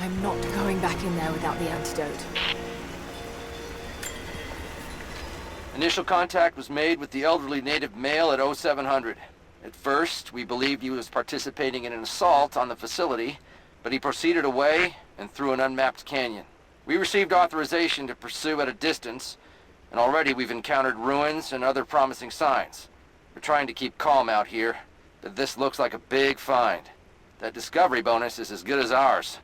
I'm not going back in there without the antidote. Initial contact was made with the elderly native male at 0700. At first, we believed he was participating in an assault on the facility, but he proceeded away and through an unmapped canyon. We received authorization to pursue at a distance, and already we've encountered ruins and other promising signs. We're trying to keep calm out here, but this looks like a big find. That discovery bonus is as good as ours.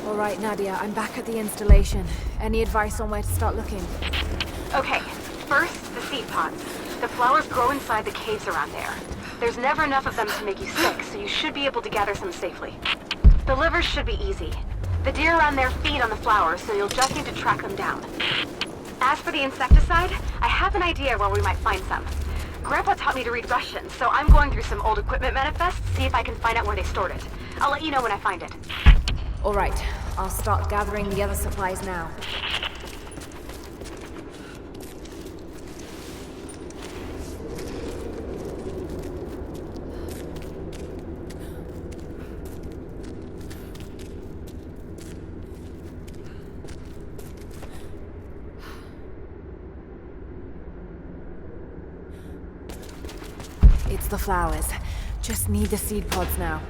All right, Nadia, I'm back at the installation. Any advice on where to start looking? Okay, first, the seed pods. The flowers grow inside the caves around there. There's never enough of them to make you sick, so you should be able to gather some safely. The livers should be easy. The deer around there feed on the flowers, so you'll just need to track them down. As for the insecticide, I have an idea where we might find some. Grandpa taught me to read Russian, so I'm going through some old equipment manifests to see if I can find out where they stored it. I'll let you know when I find it. All right, I'll start gathering the other supplies now. It's the flowers. Just need the seed pods now.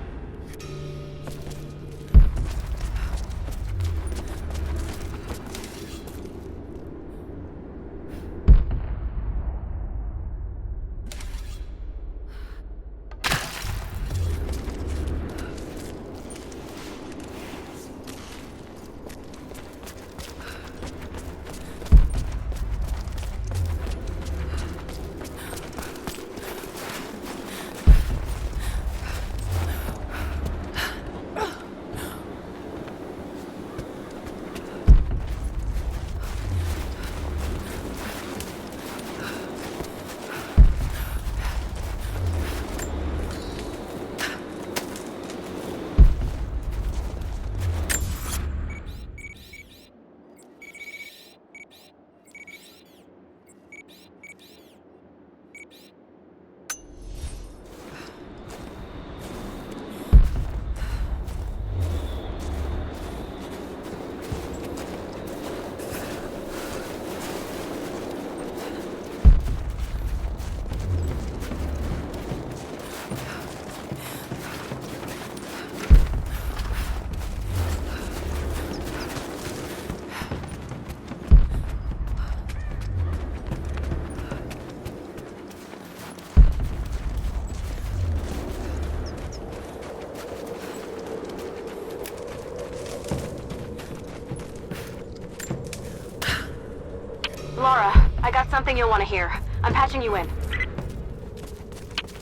Lara, I got something you'll want to hear. I'm patching you in.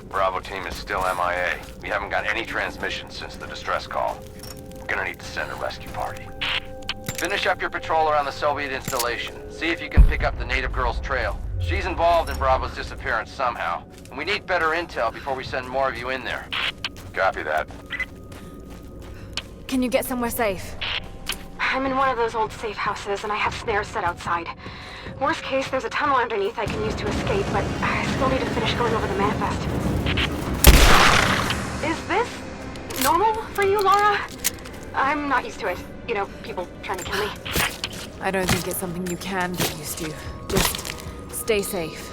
Bravo team is still MIA. We haven't got any transmissions since the distress call. We're gonna need to send a rescue party. Finish up your patrol around the Soviet installation. See if you can pick up the native girl's trail. She's involved in Bravo's disappearance somehow, and we need better intel before we send more of you in there. Copy that. Can you get somewhere safe? I'm in one of those old safe houses, and I have snares set outside. Worst case, there's a tunnel underneath I can use to escape, but I still need to finish going over the manifest. Is this normal for you, Lara? I'm not used to it. You know, people trying to kill me. I don't think it's something you can get used to. Just stay safe.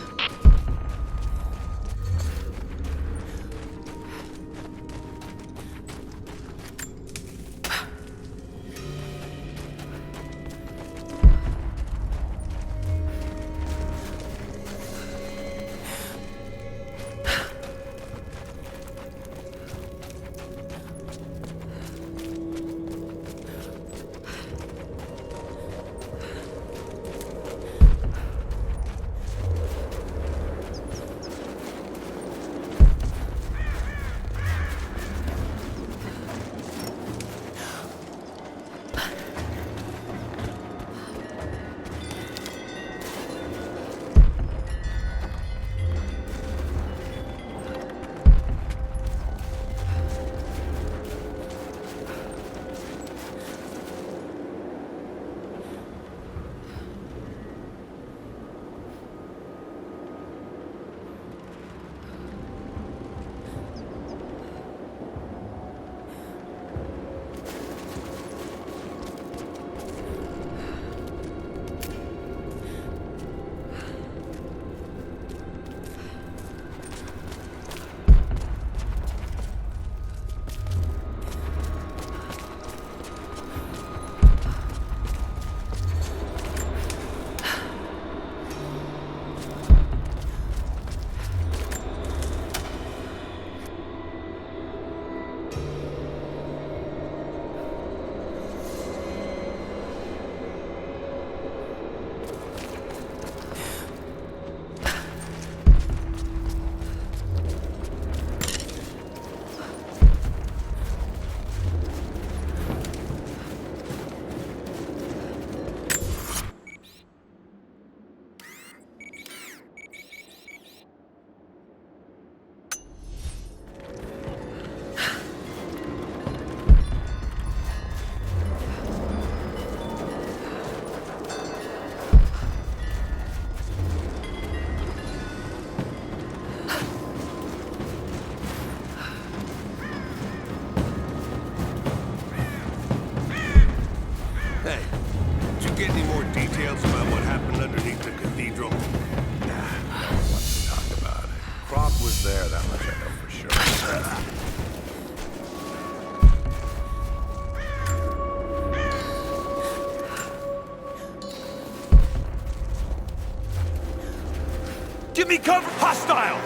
Details about what happened underneath the cathedral? Nah, let's talk about it. Croft was there, that much I know for sure. Give me cover! Hostile!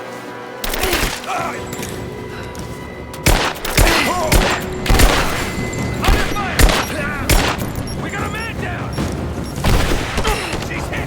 Under fire! We got a man down! She's hit!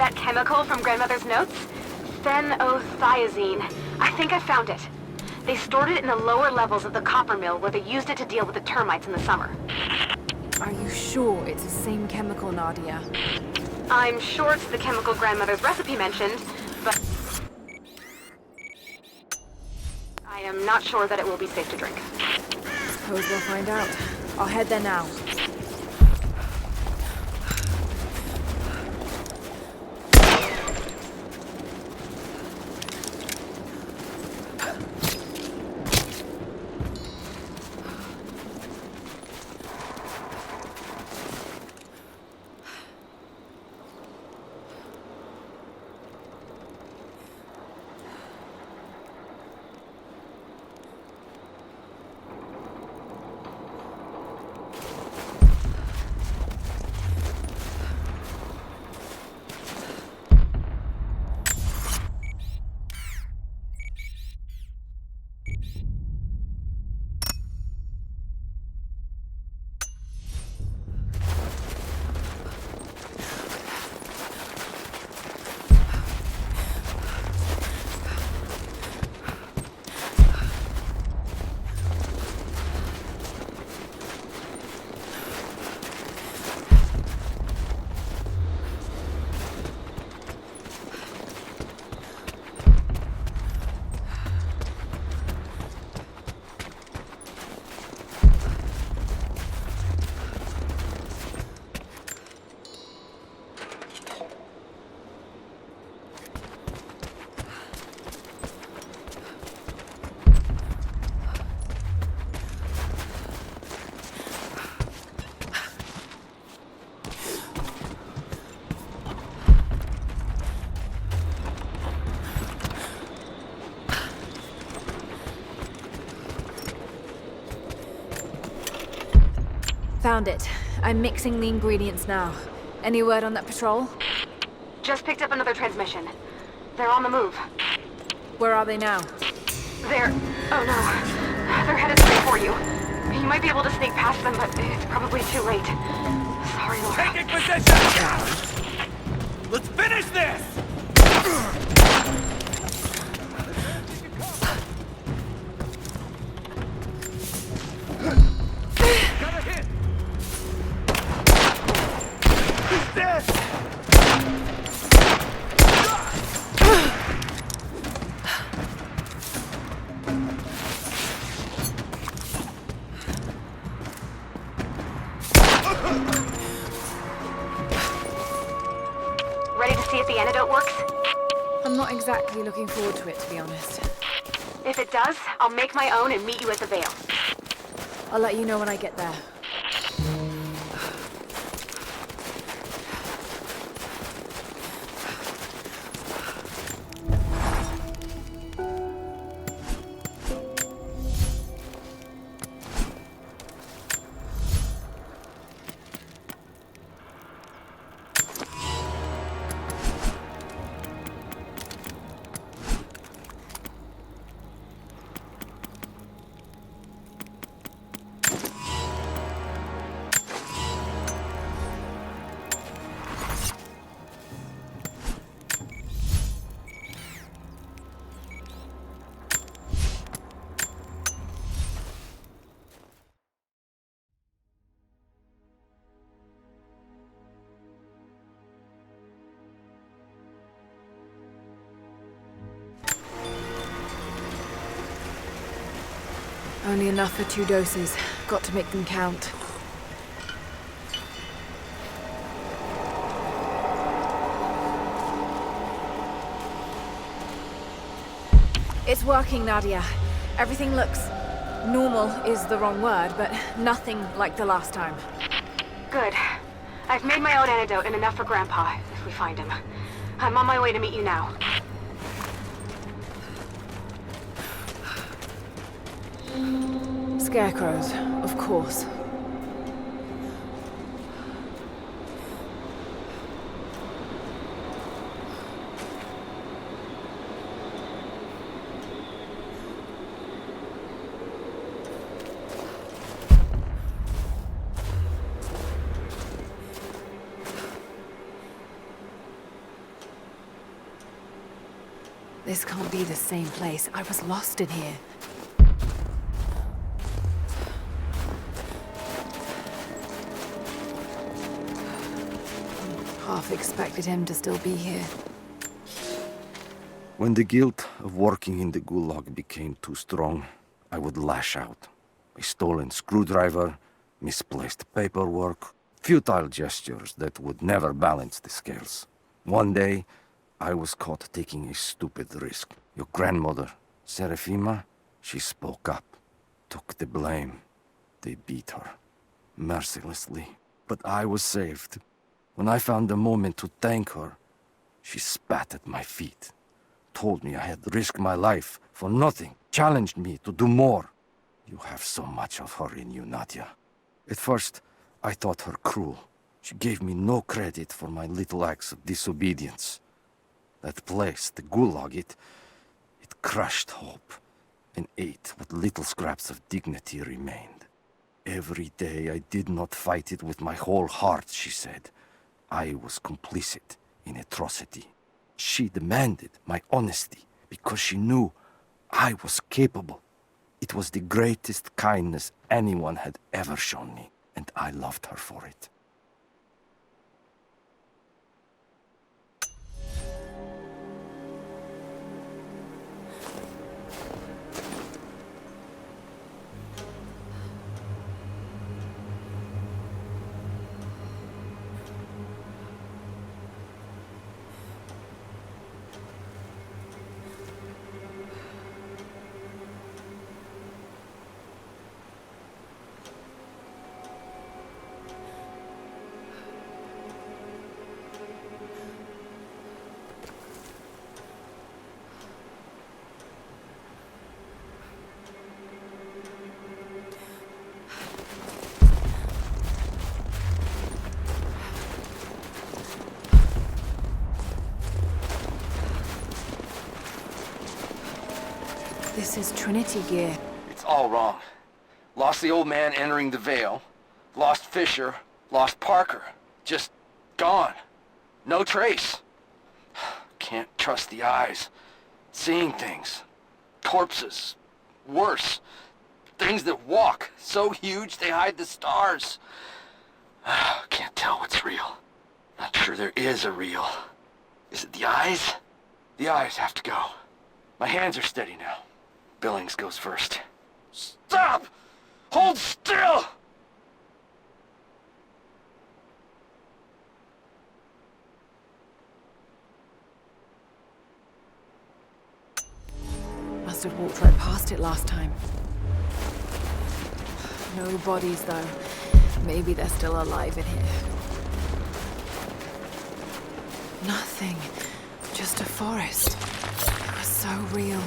That chemical from Grandmother's notes? Phenothiazine. I think I found it. They stored it in the lower levels of the copper mill where they used it to deal with the termites in the summer. Are you sure it's the same chemical, Nadia? I'm sure it's the chemical Grandmother's recipe mentioned, but I am not sure that it will be safe to drink. Suppose we'll find out. I'll head there now. Found it. I'm mixing the ingredients now. Any word on that patrol? Just picked up another transmission. They're on the move. Where are they now? They're... oh no. They're headed straight for you. You might be able to sneak past them, but it's probably too late. Sorry, Laura. Taking position! Let's finish this! Got a hit! He's dead! Ready to see if the antidote works? I'm not exactly looking forward to it, to be honest. If it does, I'll make my own and meet you at the Vale. I'll let you know when I get there. Only enough for 2 doses. Got to make them count. It's working, Nadia. Everything looks... normal is the wrong word, but nothing like the last time. Good. I've made my own antidote and enough for Grandpa, if we find him. I'm on my way to meet you now. Scarecrows, of course. This can't be the same place. I was lost in here. Half expected him to still be here. When the guilt of working in the Gulag became too strong, I would lash out. A stolen screwdriver, misplaced paperwork, futile gestures that would never balance the scales. One day, I was caught taking a stupid risk. Your grandmother, Serafima, she spoke up, took the blame. They beat her, mercilessly. But I was saved. When I found the moment to thank her, she spat at my feet, told me I had risked my life for nothing, challenged me to do more. You have so much of her in you, Nadia. At first, I thought her cruel. She gave me no credit for my little acts of disobedience. That place, the Gulag, it crushed hope and ate what little scraps of dignity remained. Every day I did not fight it with my whole heart, she said. I was complicit in atrocity. She demanded my honesty because she knew I was capable. It was the greatest kindness anyone had ever shown me, and I loved her for it. This is Trinity gear. It's all wrong. Lost the old man entering the Vale. Lost Fisher. Lost Parker. Just gone. No trace. Can't trust the eyes. Seeing things. Corpses. Worse. Things that walk. So huge they hide the stars. Can't tell what's real. Not sure there is a real. Is it the eyes? The eyes have to go. My hands are steady now. Billings goes first. Stop! Hold still! Must have walked right past it last time. No bodies, though. Maybe they're still alive in here. Nothing. Just a forest. It was so real.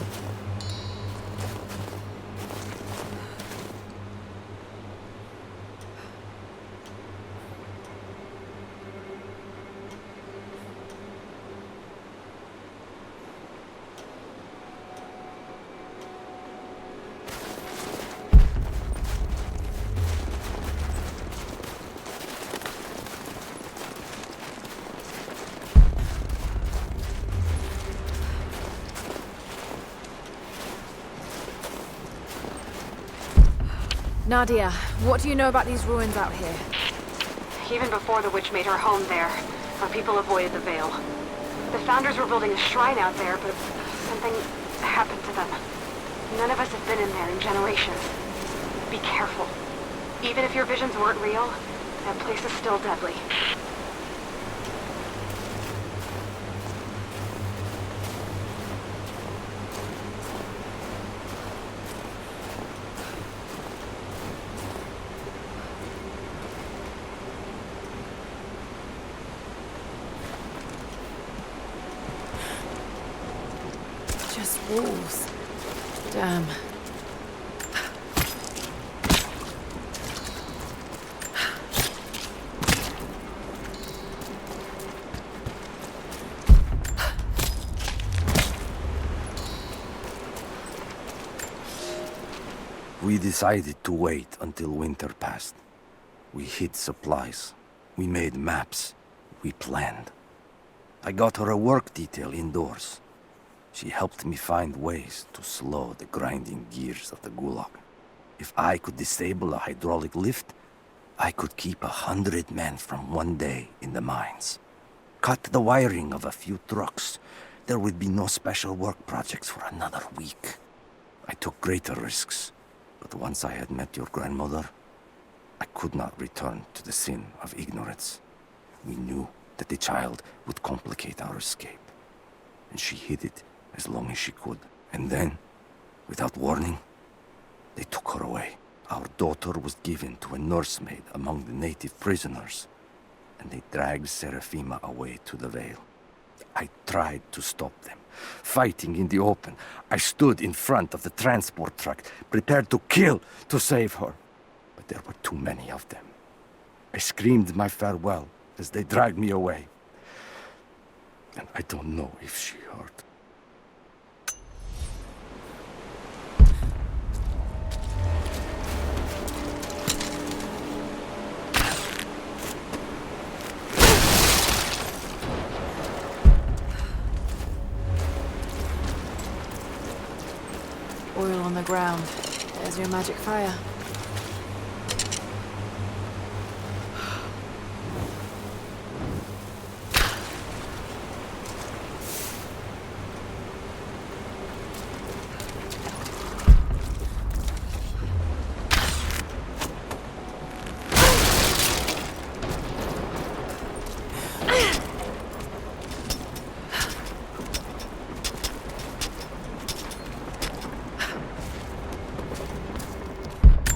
Nadia, what do you know about these ruins out here? Even before the witch made her home there, our people avoided the Vale. The Founders were building a shrine out there, but something happened to them. None of us have been in there in generations. Be careful. Even if your visions weren't real, that place is still deadly. Just walls. Damn. We decided to wait until winter passed. We hid supplies. We made maps. We planned. I got her a work detail indoors. She helped me find ways to slow the grinding gears of the Gulag. If I could disable a hydraulic lift, I could keep 100 men from one day in the mines. Cut the wiring of a few trucks. There would be no special work projects for another week. I took greater risks, but once I had met your grandmother, I could not return to the sin of ignorance. We knew that the child would complicate our escape, and she hid it as long as she could. And then, without warning, they took her away. Our daughter was given to a nursemaid among the native prisoners, and they dragged Seraphima away to the Vale. I tried to stop them, fighting in the open. I stood in front of the transport truck, prepared to kill to save her. But there were too many of them. I screamed my farewell as they dragged me away. And I don't know if she heard. Oil on the ground. There's your magic fire.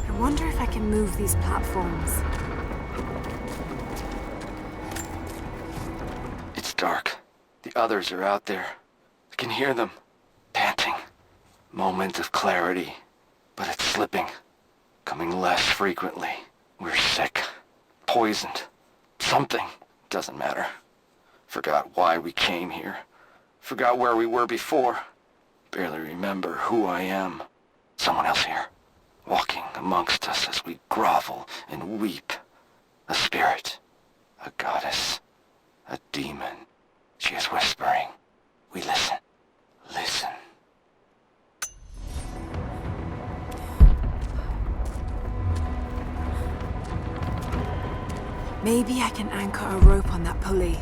I wonder if I can move these platforms. It's dark. The others are out there. I can hear them, panting. Moment of clarity, but it's slipping, coming less frequently. We're sick, poisoned, something. Doesn't matter. Forgot why we came here. Forgot where we were before. Barely remember who I am. Someone else here, walking amongst us as we grovel and weep. A spirit, a goddess, a demon. She is whispering. We listen. Listen. Maybe I can anchor a rope on that pulley.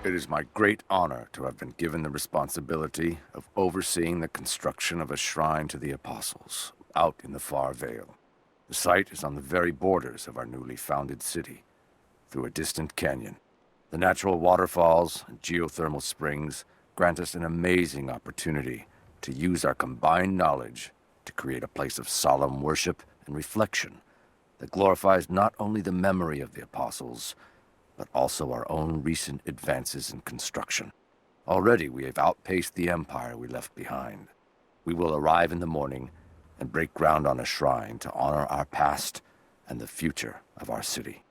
It is my great honor to have been given the responsibility of overseeing the construction of a shrine to the Apostles out in the Far Vale. The site is on the very borders of our newly founded city, through a distant canyon. The natural waterfalls and geothermal springs grant us an amazing opportunity to use our combined knowledge to create a place of solemn worship and reflection that glorifies not only the memory of the Apostles, but also our own recent advances in construction. Already we have outpaced the empire we left behind. We will arrive in the morning and break ground on a shrine to honor our past and the future of our city.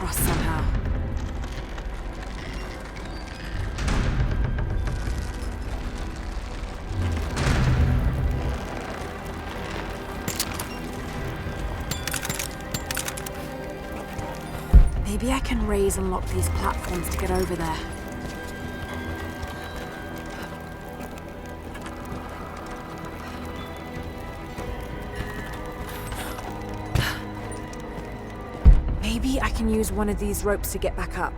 across somehow. Maybe I can raise and lock these platforms to get over there. Maybe I can use one of these ropes to get back up.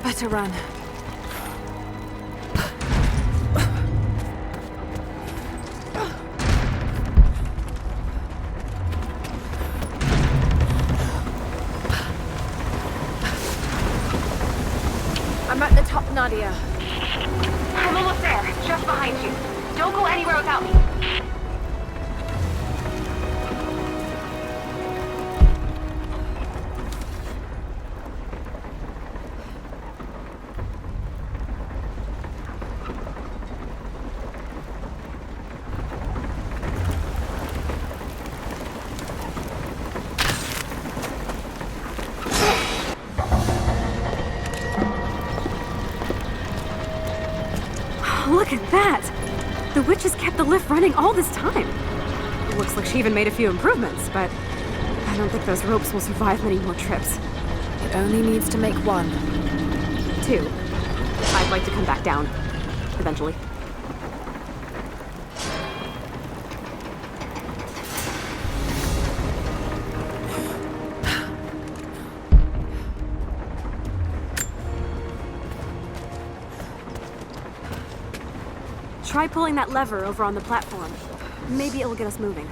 Better run. I'm at the top, Nadia. I'm almost there, just behind you. Don't go anywhere without me. Look at that! The witch has kept the lift running all this time. It looks like she even made a few improvements, but I don't think those ropes will survive many more trips. It only needs to make one. 2. I'd like to come back down. Eventually. Try pulling that lever over on the platform. Maybe it'll get us moving.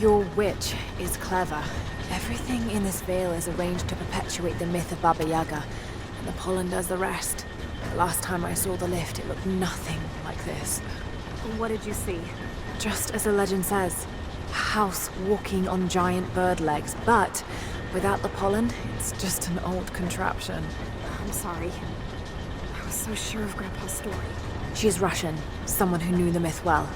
Your witch is clever. Everything in this veil is arranged to perpetuate the myth of Baba Yaga, and the pollen does the rest. The last time I saw the lift, it looked nothing like this. What did you see? Just as the legend says, a house walking on giant bird legs, but without the pollen, it's just an old contraption. I'm sorry. I was so sure of Grandpa's story. She's Russian, someone who knew the myth well.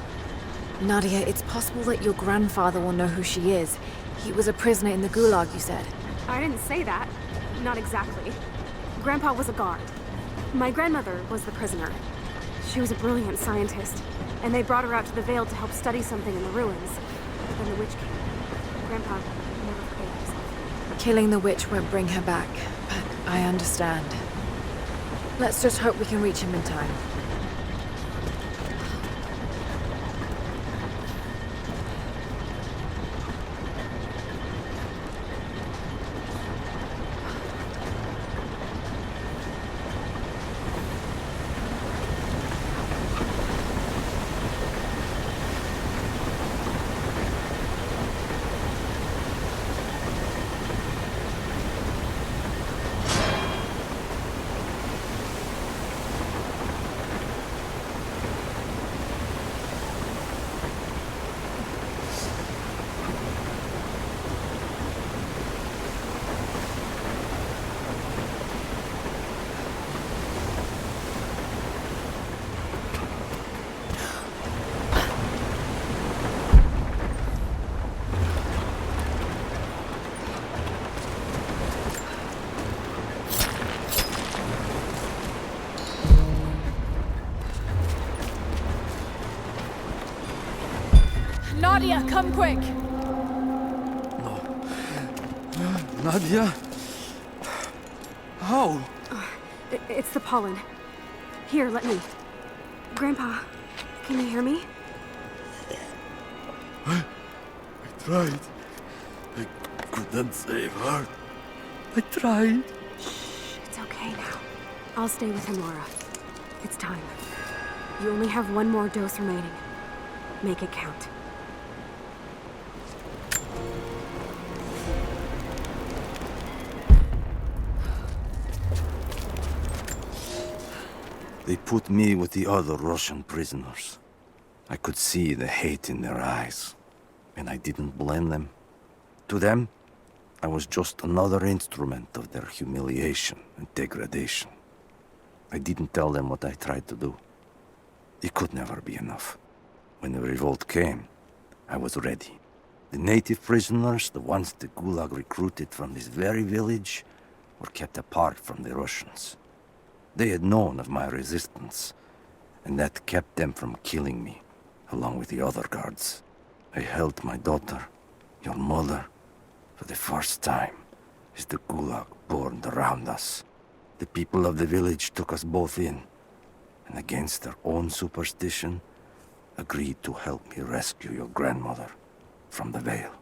Nadia, it's possible that your grandfather will know who she is. He was a prisoner in the Gulag, you said. I didn't say that. Not exactly. Grandpa was a guard. My grandmother was the prisoner. She was a brilliant scientist, and they brought her out to the Vale to help study something in the ruins. But then the witch came. Grandpa never forgave himself. Killing the witch won't bring her back, but I understand. Let's just hope we can reach him in time. Nadia, come quick! Nadia? How? It's the pollen. Here, let me. Grandpa, can you hear me? I tried. I couldn't save her. I tried. Shh, it's okay now. I'll stay with him, Laura. It's time. You only have one more dose remaining. Make it count. They put me with the other Russian prisoners. I could see the hate in their eyes, and I didn't blame them. To them, I was just another instrument of their humiliation and degradation. I didn't tell them what I tried to do. It could never be enough. When the revolt came, I was ready. The native prisoners, the ones the Gulag recruited from this very village, were kept apart from the Russians. They had known of my resistance, and that kept them from killing me, along with the other guards. I held my daughter, your mother, for the first time, as the Gulag burned around us. The people of the village took us both in, and against their own superstition, agreed to help me rescue your grandmother from the Vale.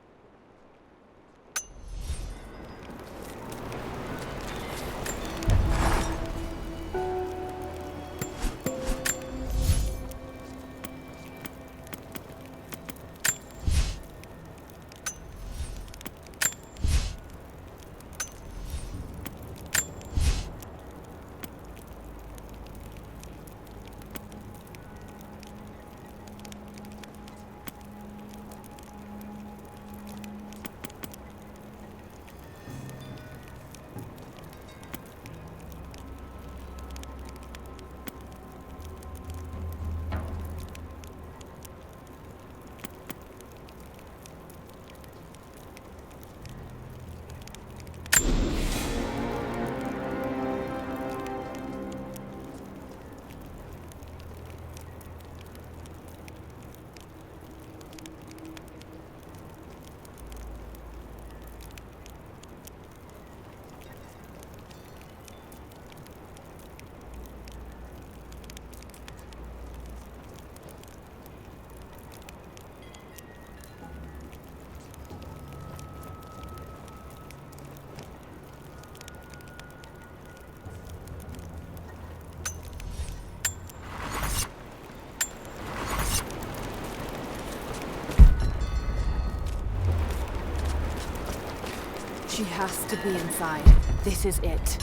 She has to be inside. This is it.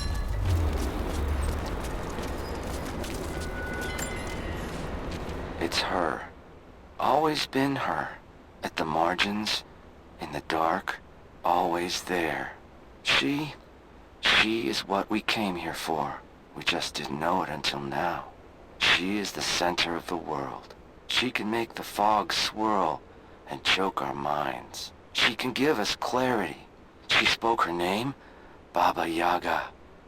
It's her. Always been her. At the margins, in the dark, always there. She is what we came here for. We just didn't know it until now. She is the center of the world. She can make the fog swirl and choke our minds. She can give us clarity. She spoke her name, Baba Yaga,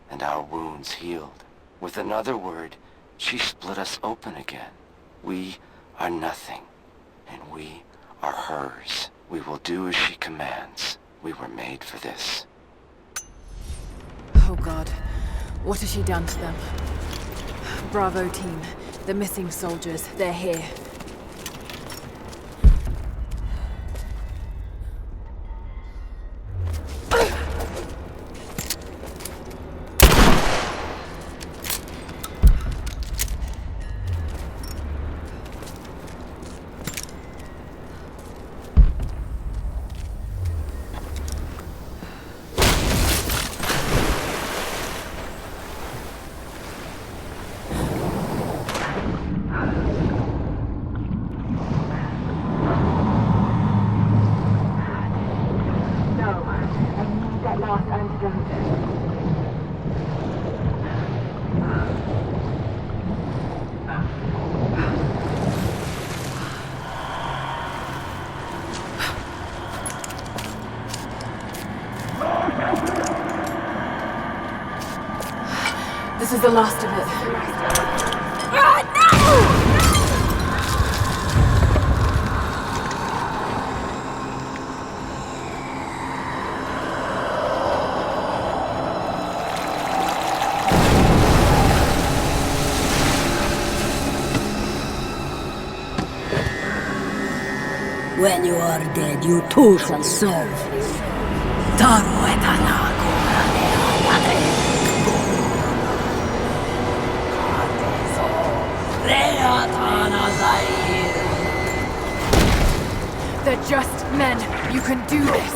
and our wounds healed. With another word, she split us open again. We are nothing, and we are hers. We will do as she commands. We were made for this. Oh God, what has she done to them? Bravo team, the missing soldiers, they're here. This is the last of it. Ah, no! When you are dead, you too shall serve. Taru etanaku. They're just men. You can do this.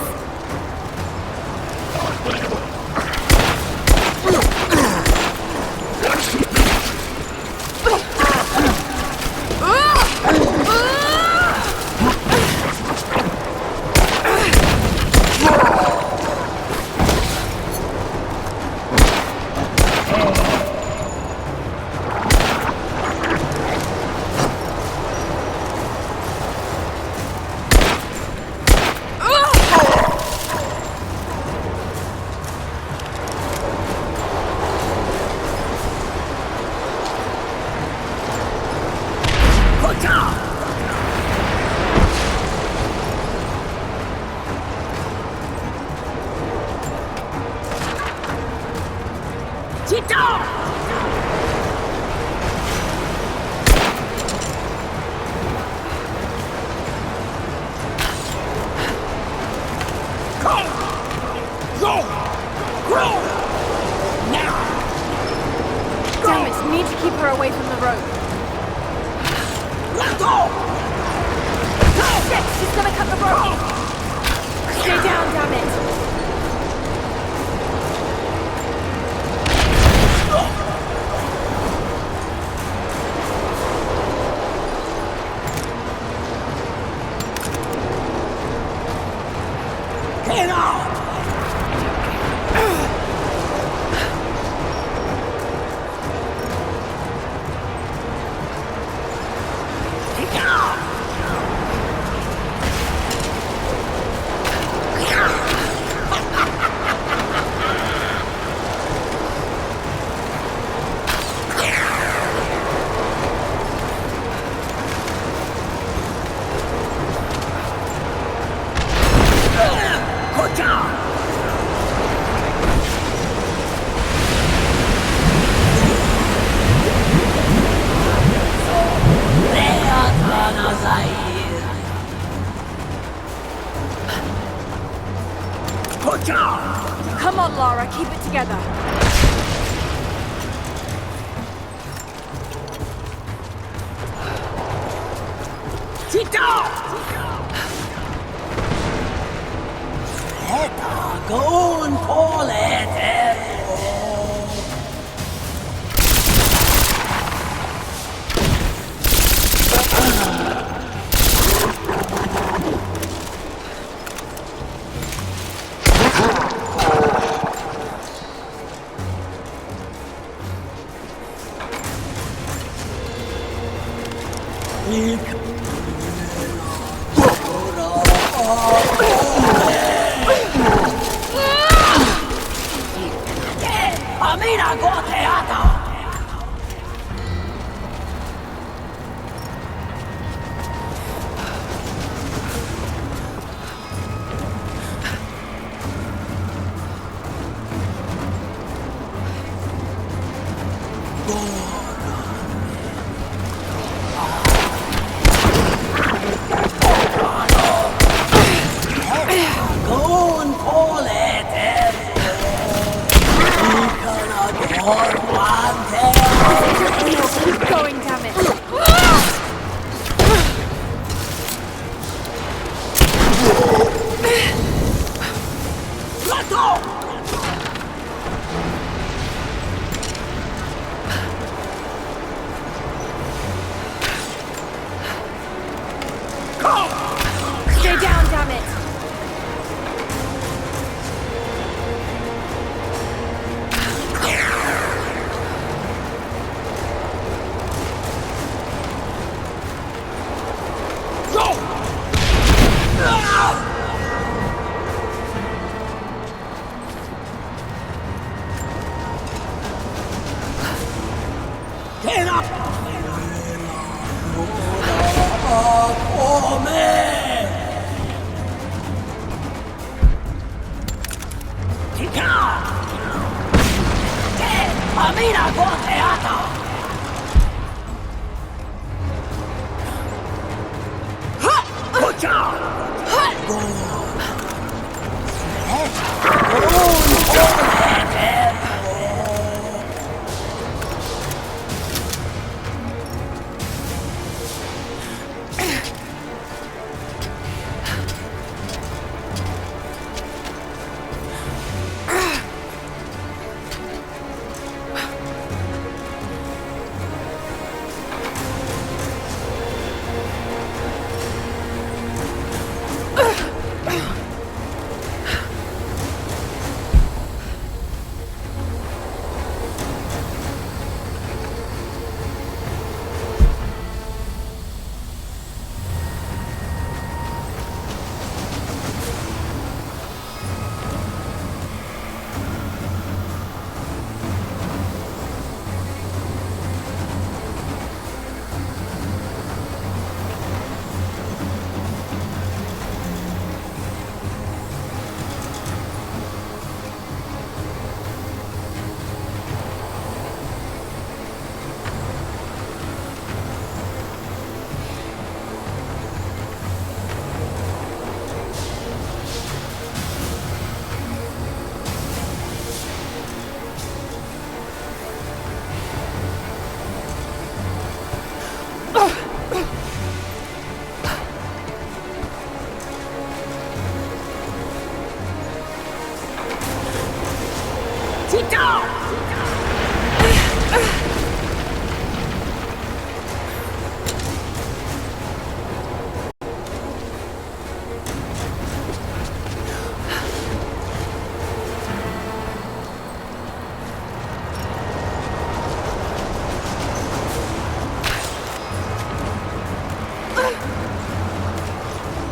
Damn it, need to keep her away from the road. Shit, she's gonna cut the rope. Stay down, damn it. Get out! Come on, Lara, keep it together. Keep going, damn it. Stay down, damn it.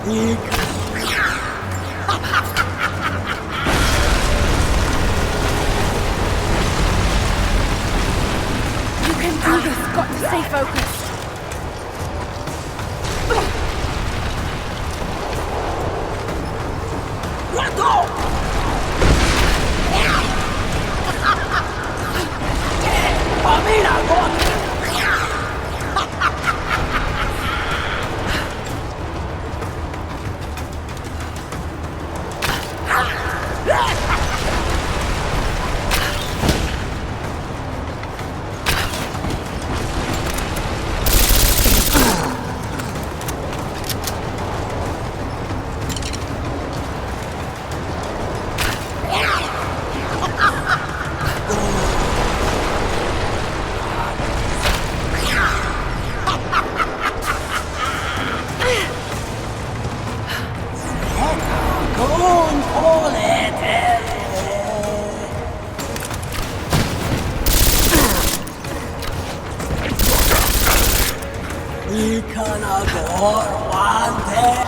You can do this. Got to stay focused.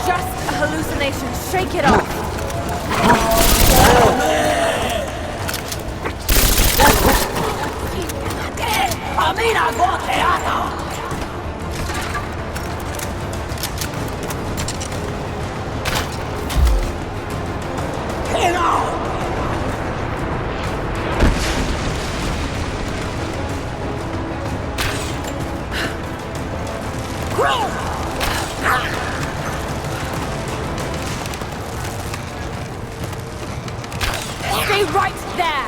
Just a hallucination. Shake it off. Stay right there!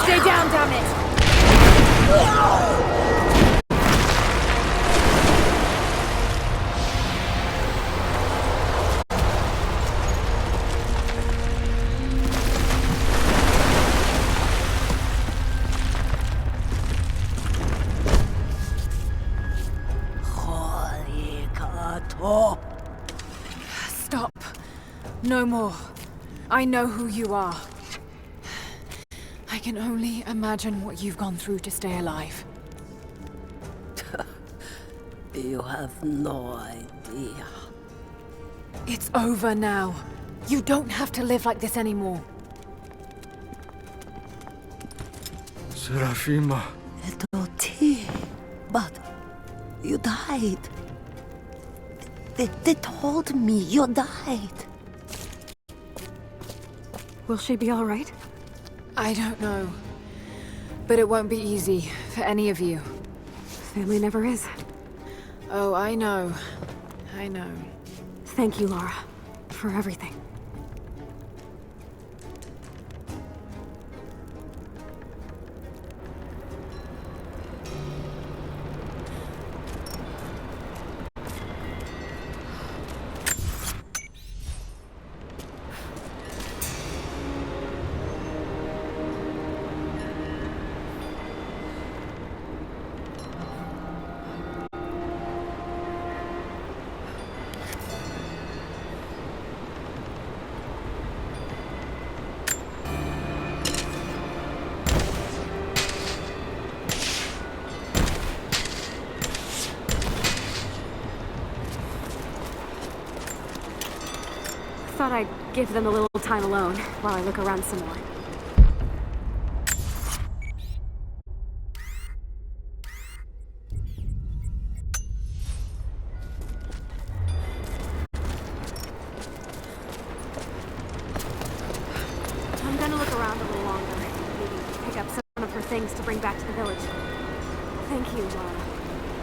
Stay down, damn it! Stop. No more. I know who you are. I can only imagine what you've gone through to stay alive. You have no idea. It's over now. You don't have to live like this anymore. Serafima. Doti, but you died. They told me you died. Will she be all right? I don't know. But it won't be easy for any of you. Family never is. Oh, I know. I know. Thank you, Lara, for everything. give them a little time alone while I look around some more. I'm gonna look around a little longer. Maybe pick up some of her things to bring back to the village. Thank you, Lara.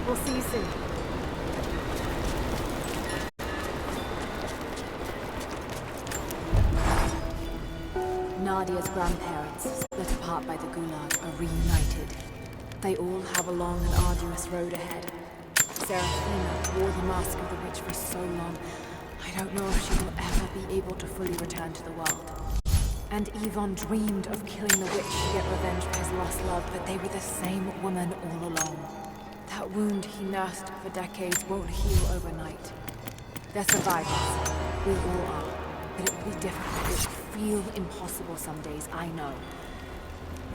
We'll see you soon. Nadia's grandparents, split apart by the Gulag, are reunited. They all have a long and arduous road ahead. Serafina wore the mask of the witch for so long, I don't know if she will ever be able to fully return to the world. And Yvonne dreamed of killing the witch to get revenge for his lost love, but they were the same woman all along. That wound he nursed for decades won't heal overnight. They're survivors. We all are. But it will be difficult. It will feel impossible some days, I know.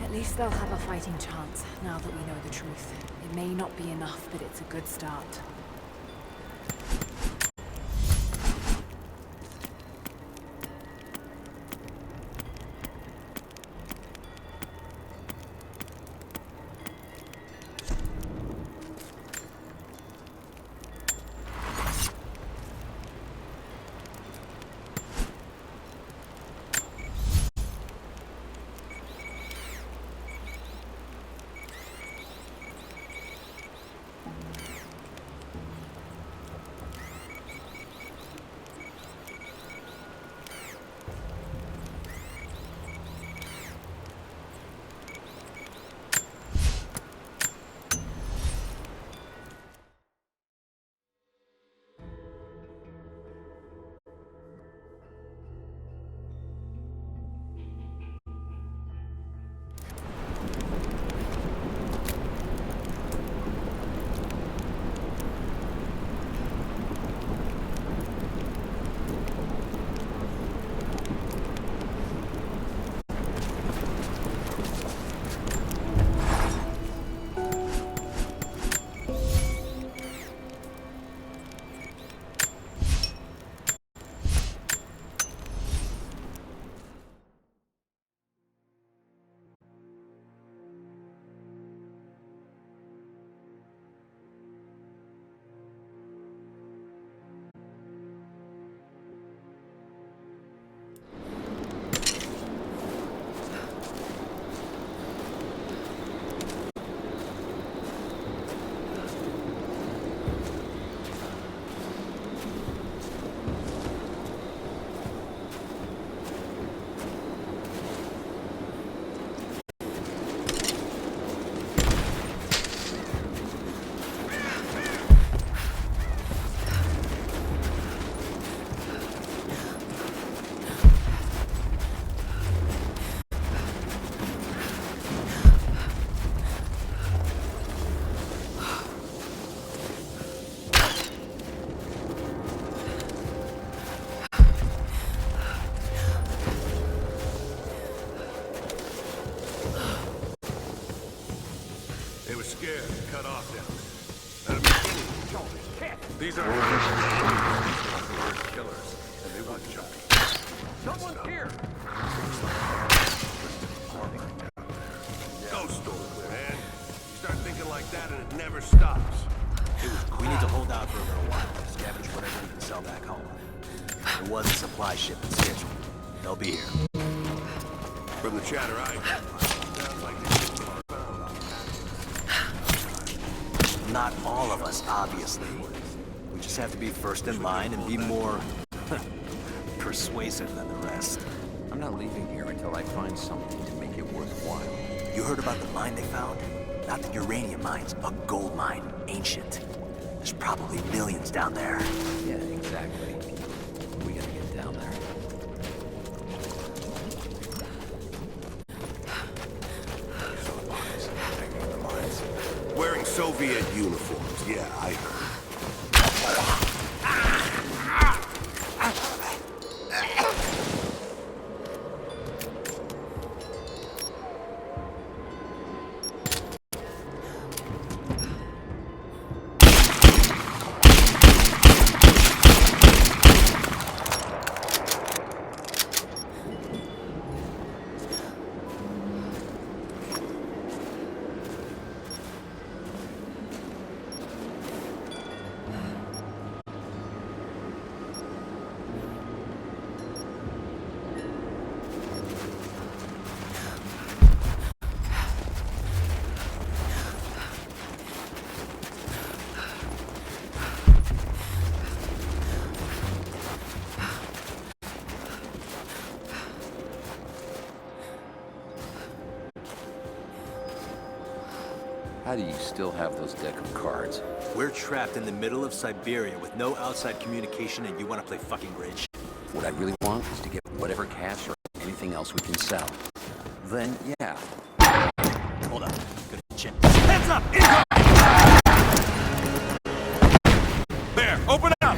At least they'll have a fighting chance, now that we know the truth. It may not be enough, but it's a good start. These are killers, and they want jumping. Someone's here! Go store, man. You start thinking like that and it never stops. We need to hold out for a little while. Scavenge whatever we can sell back home. There was a supply shipment scheduled. They'll be here. From the chatter I sounds like Not all of us, obviously. We just have to be first in line and be more persuasive than the rest. I'm not leaving here until I find something to make it worthwhile. You heard about the mine they found? Not the uranium mines, a gold mine, ancient. There's probably millions down there. Yeah, exactly. We gotta get down there. wearing Soviet uniforms. Yeah, I heard. How do you still have those deck of cards? We're trapped in the middle of Siberia with no outside communication and you want to play fucking bridge? What I really want is to get whatever cash or anything else we can sell. Then, yeah. Hold up. Good shit. Heads up! Incoming! There, open up!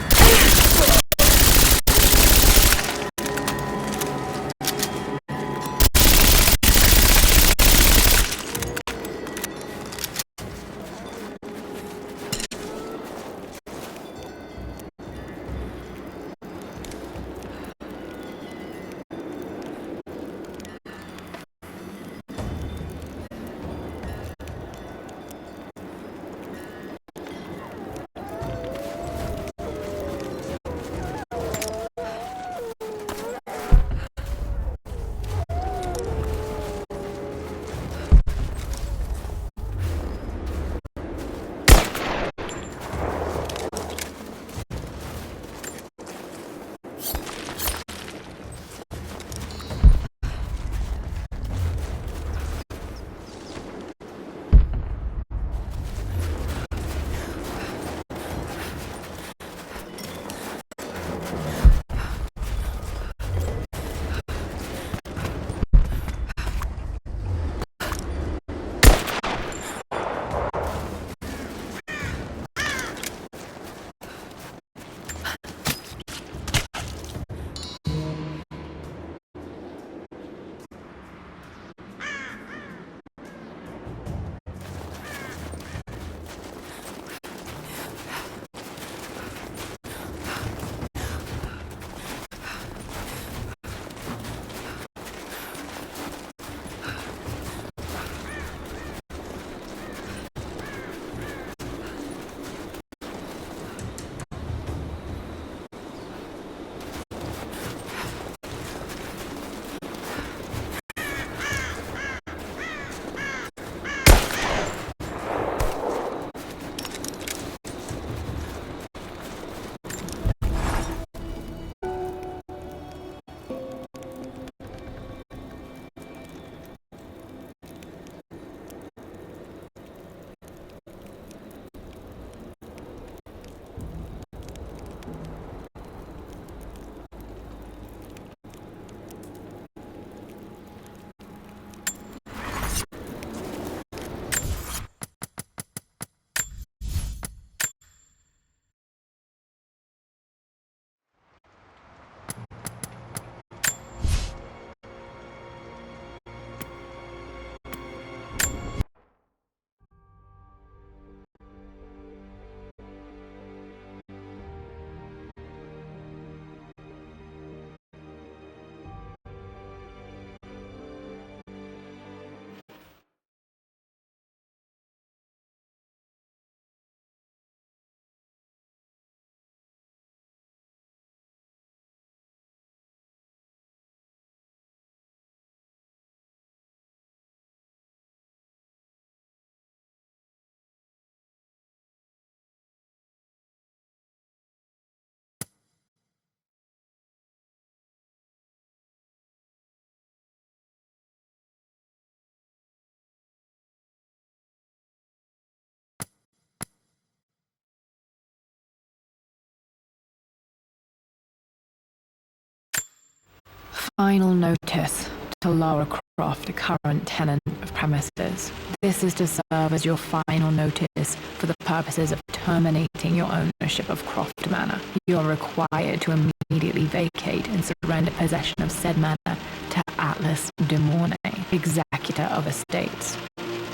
Final notice to Lara Croft, a current tenant of premises. This is to serve as your final notice for the purposes of terminating your ownership of Croft Manor. You are required to immediately vacate and surrender possession of said manor to Atlas de Mornay, executor of estates.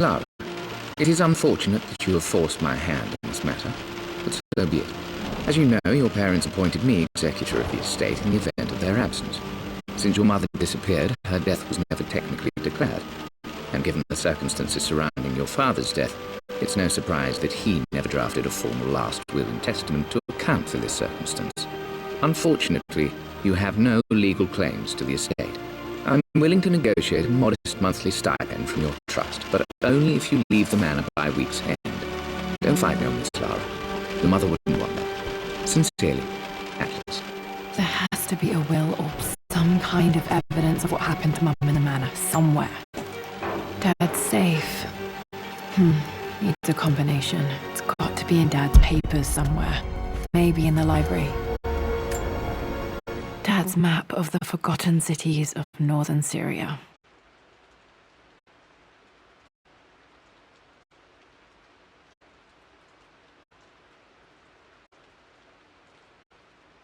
Lara, it is unfortunate that you have forced my hand in this matter, but so be it. As you know, your parents appointed me executor of the estate in the event of their absence. Since your mother disappeared, her death was never technically declared. And given the circumstances surrounding your father's death, it's no surprise that he never drafted a formal last will and testament to account for this circumstance. Unfortunately, you have no legal claims to the estate. I'm willing to negotiate a modest monthly stipend from your trust, but only if you leave the manor by week's end. Don't fight me on this, Lara. Your mother wouldn't want that. Sincerely, Atlas. There has to be a will or some kind of evidence of what happened to Mum in the manor somewhere. Dad's safe. Needs a combination. It's got to be in Dad's papers somewhere. Maybe in the library. Dad's map of the forgotten cities of northern Syria.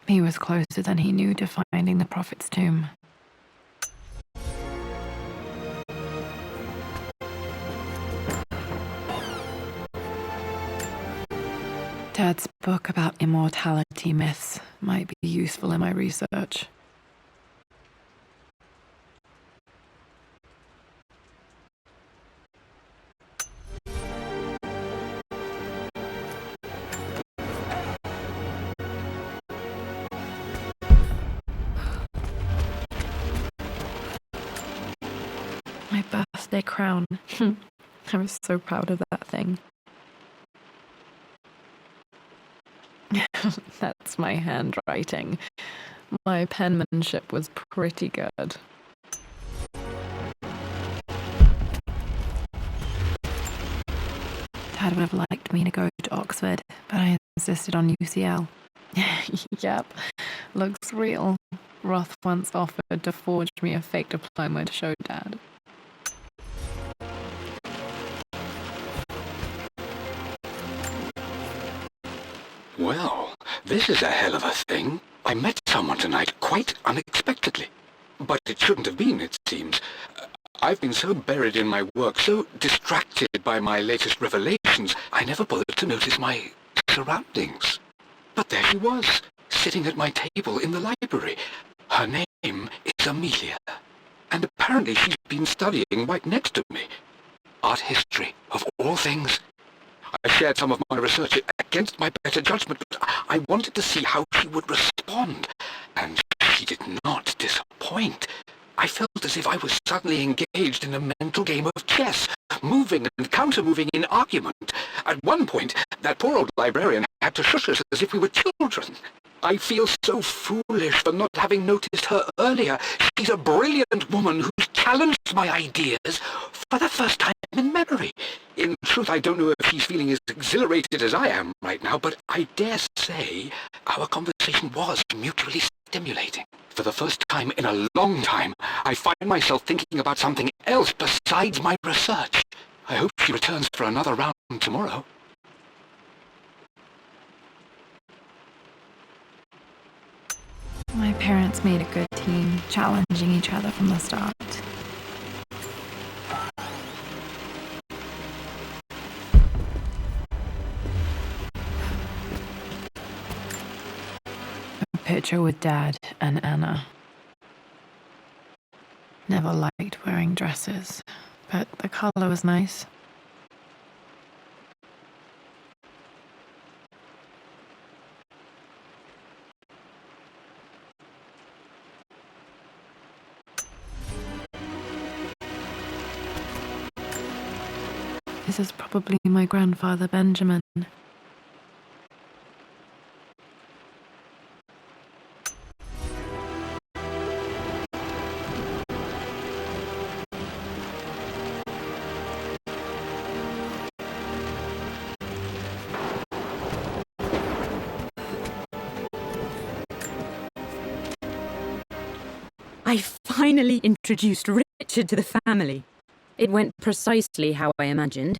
He was closer than he knew to finding the Prophet's tomb. Dad's book about immortality myths might be useful in my research. My birthday crown. I was so proud of that thing. That's my handwriting. My penmanship was pretty good. Dad would have liked me to go to Oxford, but I insisted on UCL. Yep, looks real. Roth once offered to forge me a fake diploma to show Dad. Well, this is a hell of a thing. I met someone tonight quite unexpectedly. But it shouldn't have been, it seems. I've been so buried in my work, so distracted by my latest revelations, I never bothered to notice my surroundings. But there she was, sitting at my table in the library. Her name is Amelia. And apparently she's been studying right next to me. Art history, of all things. I shared some of my research against my better judgment, but I wanted to see how she would respond, and she did not disappoint. I felt as if I was suddenly engaged in a mental game of chess, moving and counter-moving in argument. At one point, that poor old librarian had to shush us as if we were children. I feel so foolish for not having noticed her earlier. She's a brilliant woman who's challenged my ideas for the first time in memory. In truth, I don't know if she's feeling as exhilarated as I am right now, but I dare say our conversation was mutually stimulating. For the first time in a long time, I find myself thinking about something else besides my research. I hope she returns for another round tomorrow. My parents made a good team, challenging each other from the start. A picture with Dad and Anna. Never liked wearing dresses, but the color was nice. This is probably my grandfather, Benjamin. I finally introduced Richard to the family. It went precisely how I imagined.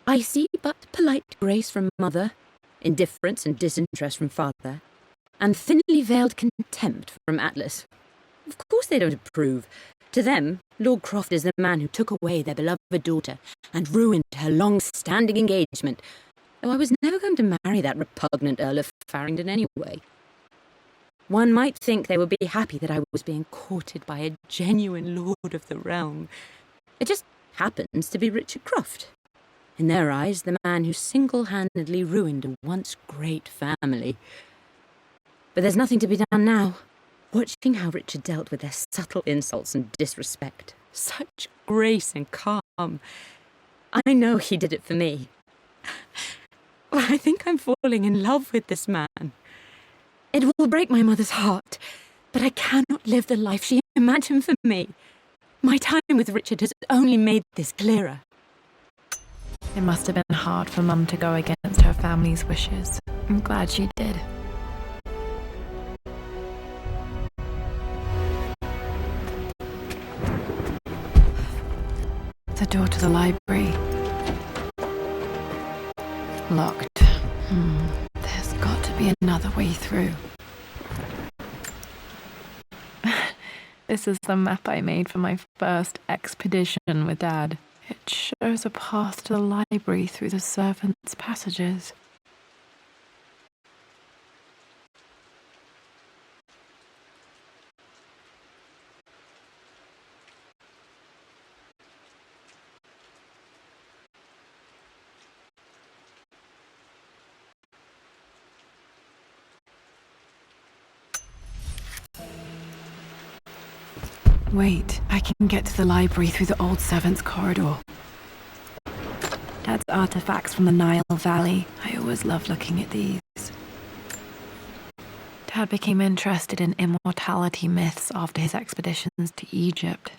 I see but polite grace from mother, indifference and disinterest from father, and thinly veiled contempt from Atlas. Of course they don't approve. To them, Lord Croft is the man who took away their beloved daughter and ruined her long-standing engagement, though I was never going to marry that repugnant Earl of Farringdon anyway. One might think they would be happy that I was being courted by a genuine lord of the realm. It just happens to be Richard Croft. In their eyes, the man who single-handedly ruined a once great family. But there's nothing to be done now. Watching how Richard dealt with their subtle insults and disrespect. Such grace and calm. I know he did it for me. I think I'm falling in love with this man. It will break my mother's heart, but I cannot live the life she imagined for me. My time with Richard has only made this clearer. It must have been hard for Mum to go against her family's wishes. I'm glad she did. The door to the library. Locked. There's got to be another way through. This is the map I made for my first expedition with Dad. It shows a path to the library through the servants' passages. Wait, I can get to the library through the old servants' corridor. Dad's artifacts from the Nile Valley. I always loved looking at these. Dad became interested in immortality myths after his expeditions to Egypt.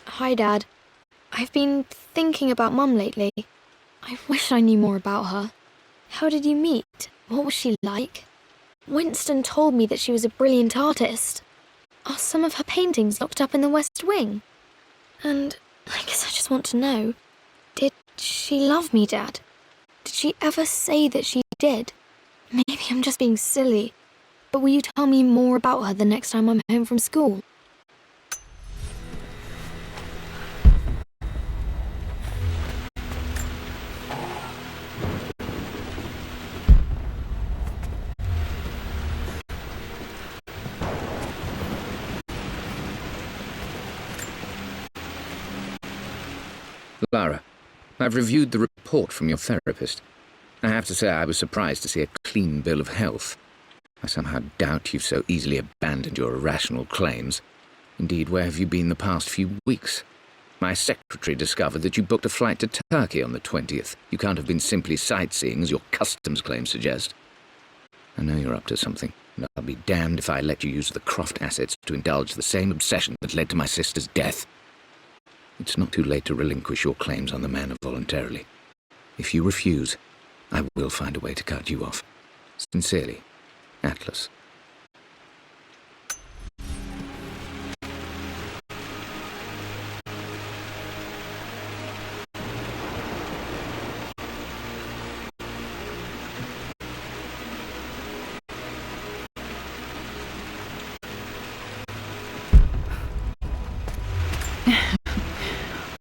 Hi, Dad. I've been thinking about Mum lately. I wish I knew more about her. How did you meet? What was she like? Winston told me that she was a brilliant artist. Are some of her paintings locked up in the West Wing? And I guess I just want to know, did she love me, Dad? Did she ever say that she did? Maybe I'm just being silly, but will you tell me more about her the next time I'm home from school? Lara, I've reviewed the report from your therapist. I have to say I was surprised to see a clean bill of health. I somehow doubt you've so easily abandoned your irrational claims. Indeed, where have you been the past few weeks? My secretary discovered that you booked a flight to Turkey on the 20th. You can't have been simply sightseeing, as your customs claims suggest. I know you're up to something, and I'll be damned if I let you use the Croft assets to indulge the same obsession that led to my sister's death. It's not too late to relinquish your claims on the manor voluntarily. If you refuse, I will find a way to cut you off. Sincerely, Atlas.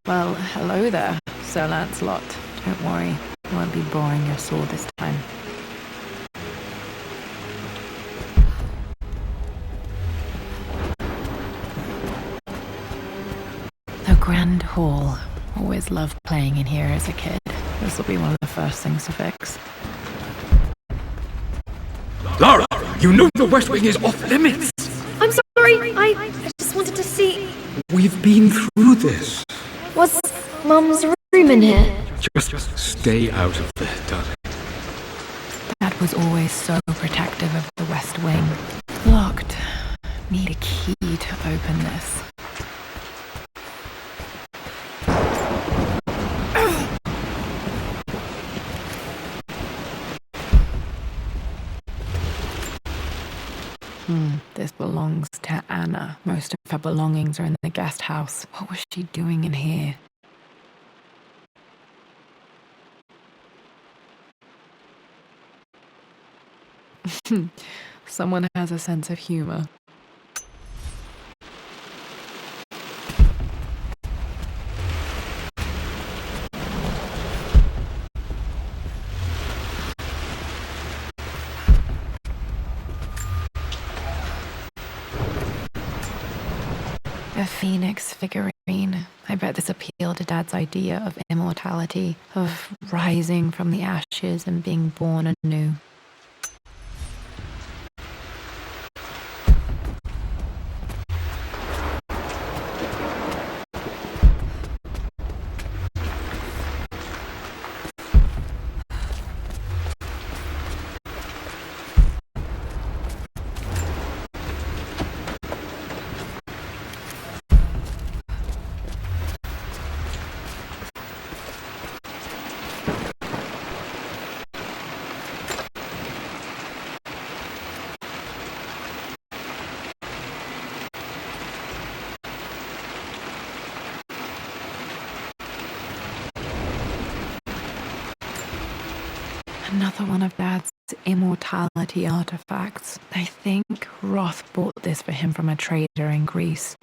Well, hello there, Sir Lancelot. Don't worry, I won't be boring your soul this time. The Grand Hall. Always loved playing in here as a kid. This will be one of the first things to fix. Lara, you know the West Wing is off limits! I'm sorry, I just wanted to see... We've been through this. Was Mum's room in here? Just stay out of there, darling. Dad was always so protective of the West Wing. Locked. Need a key to open this. This belongs to Anna. Most of her belongings are in the guest house. What was she doing in here? Someone has a sense of humor. A phoenix figurine. I bet this appealed to Dad's idea of immortality, of rising from the ashes and being born anew. Another one of Dad's immortality artifacts. I think Roth bought this for him from a trader in Greece.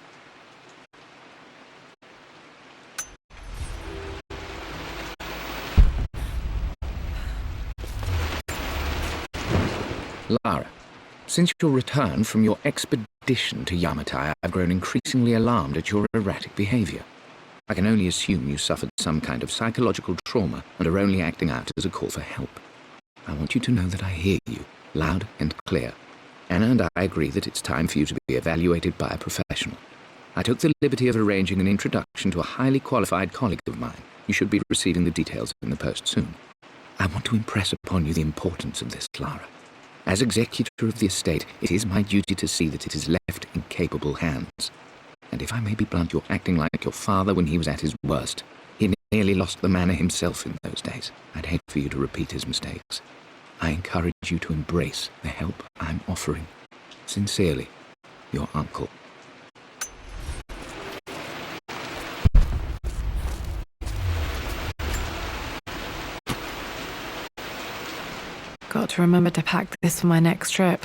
Lara, since your return from your expedition to Yamatai, I've grown increasingly alarmed at your erratic behavior. I can only assume you suffered some kind of psychological trauma and are only acting out as a call for help. I want you to know that I hear you, loud and clear. Anna and I agree that it's time for you to be evaluated by a professional. I took the liberty of arranging an introduction to a highly qualified colleague of mine. You should be receiving the details in the post soon. I want to impress upon you the importance of this, Lara. As executor of the estate, it is my duty to see that it is left in capable hands. And if I may be blunt, you're acting like your father when he was at his worst. He nearly lost the manor himself in those days. I'd hate for you to repeat his mistakes. I encourage you to embrace the help I'm offering. Sincerely, your uncle. Got to remember to pack this for my next trip.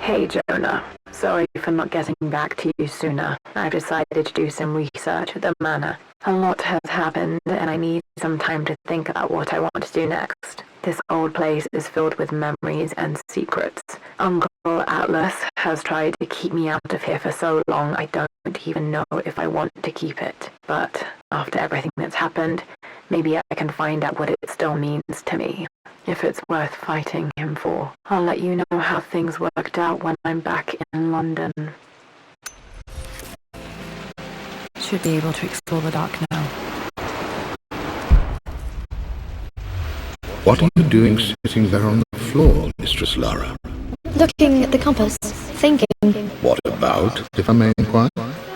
Hey Jonah, sorry for not getting back to you sooner. I've decided to do some research at the manor. A lot has happened and I need some time to think about what I want to do next. This old place is filled with memories and secrets. Uncle Atlas has tried to keep me out of here for so long I don't even know if I want to keep it. But after everything that's happened, maybe I can find out what it still means to me. If it's worth fighting him for. I'll let you know how things worked out when I'm back in London. Should be able to explore the dark now. What are you doing sitting there on the floor, Mistress Lara? Looking at the compass, thinking. What about, if I may inquire?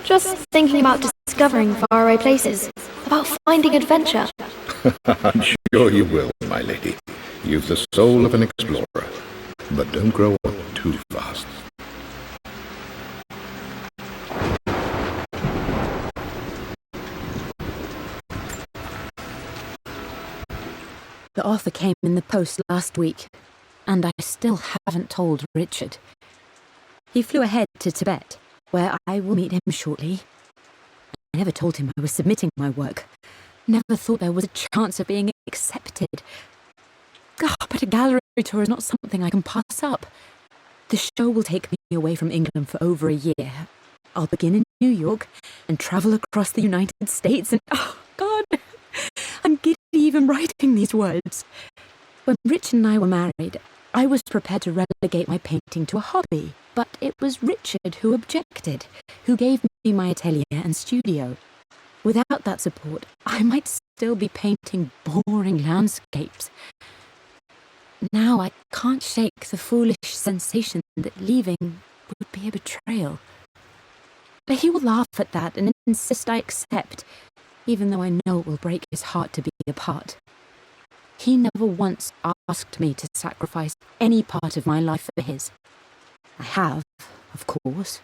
Just thinking about discovering faraway places, about finding adventure. I'm sure you will, my lady. You've the soul of an explorer. But don't grow up too fast. The offer came in the post last week, and I still haven't told Richard. He flew ahead to Tibet, where I will meet him shortly. I never told him I was submitting my work. Never thought there was a chance of being accepted. But a gallery tour is not something I can pass up. The show will take me away from England for over a year. I'll begin in New York and travel across the United States and... oh, God! I'm giddy even writing these words. When Richard and I were married, I was prepared to relegate my painting to a hobby, but it was Richard who objected, who gave me my atelier and studio. Without that support, I might still be painting boring landscapes. Now I can't shake the foolish sensation that leaving would be a betrayal. But he will laugh at that and insist I accept, even though I know it will break his heart to be apart. He never once asked me to sacrifice any part of my life for his. I have, of course,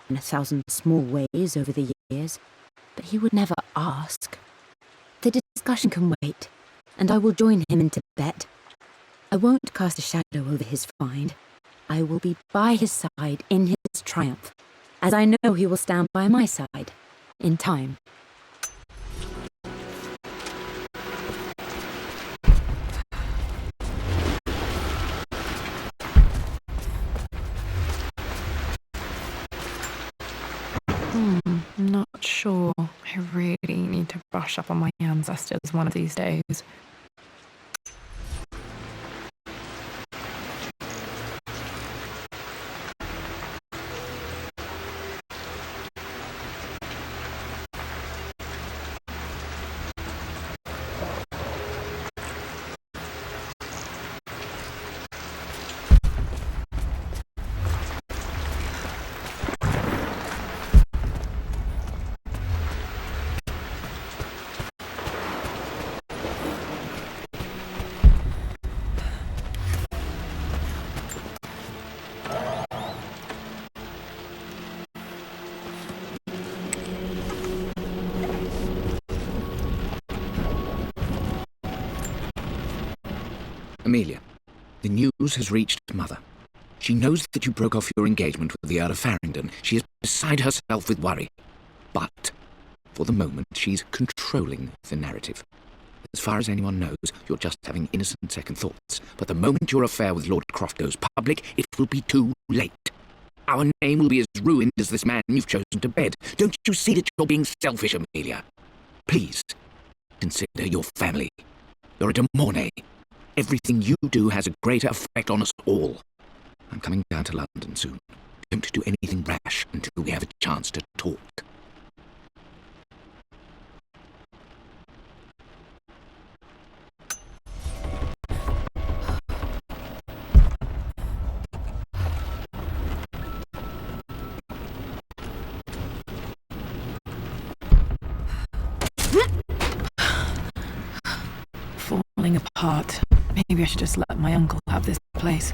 in 1,000 small ways over the years, but he would never ask. The discussion can wait, and I will join him in Tibet. I won't cast a shadow over his find. I will be by his side in his triumph, as I know he will stand by my side, in time. Not sure. I really need to brush up on my ancestors one of these days. Amelia, the news has reached Mother. She knows that you broke off your engagement with the Earl of Farringdon. She is beside herself with worry. But, for the moment, she's controlling the narrative. As far as anyone knows, you're just having innocent second thoughts. But the moment your affair with Lord Croft goes public, it will be too late. Our name will be as ruined as this man you've chosen to bed. Don't you see that you're being selfish, Amelia? Please, consider your family. You're a de Mornay. Everything you do has a greater effect on us all. I'm coming down to London soon. Don't do anything rash until we have a chance to talk. Falling apart. Maybe I should just let my uncle have this place.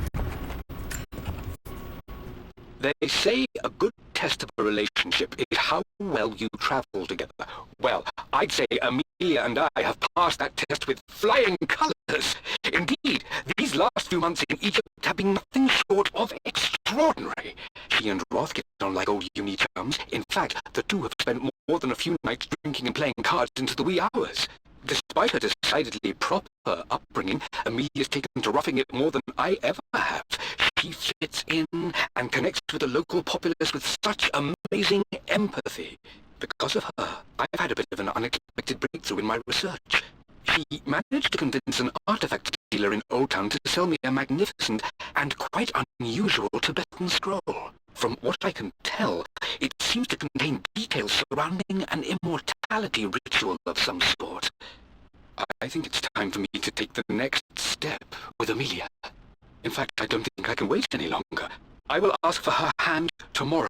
They say a good test of a relationship is how well you travel together. Well, I'd say Amelia and I have passed that test with flying colours. Indeed, these last few months in Egypt have been nothing short of extraordinary. She and Roth get on like old uni chums. In fact, the two have spent more than a few nights drinking and playing cards into the wee hours. Despite her decidedly proper upbringing, Amelia's taken to roughing it more than I ever have. She fits in and connects with the local populace with such amazing empathy. Because of her, I've had a bit of an unexpected breakthrough in my research. She managed to convince an artifact dealer in Old Town to sell me a magnificent and quite unusual Tibetan scroll. From what I can tell, it seems to contain details surrounding an immortality ritual of some sort. I think it's time for me to take the next step with Amelia. In fact, I don't think I can wait any longer. I will ask for her hand tomorrow,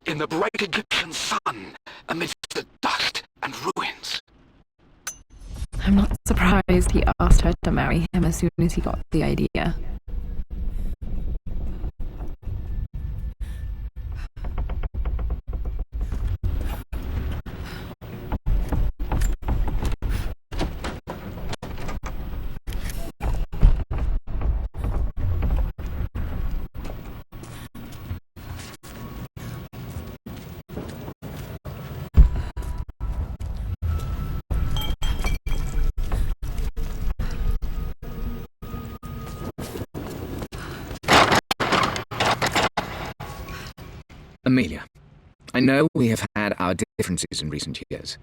in the bright Egyptian sun, amidst the dust and ruins. I'm not surprised he asked her to marry him as soon as he got the idea. Amelia, I know we have had our differences in recent years.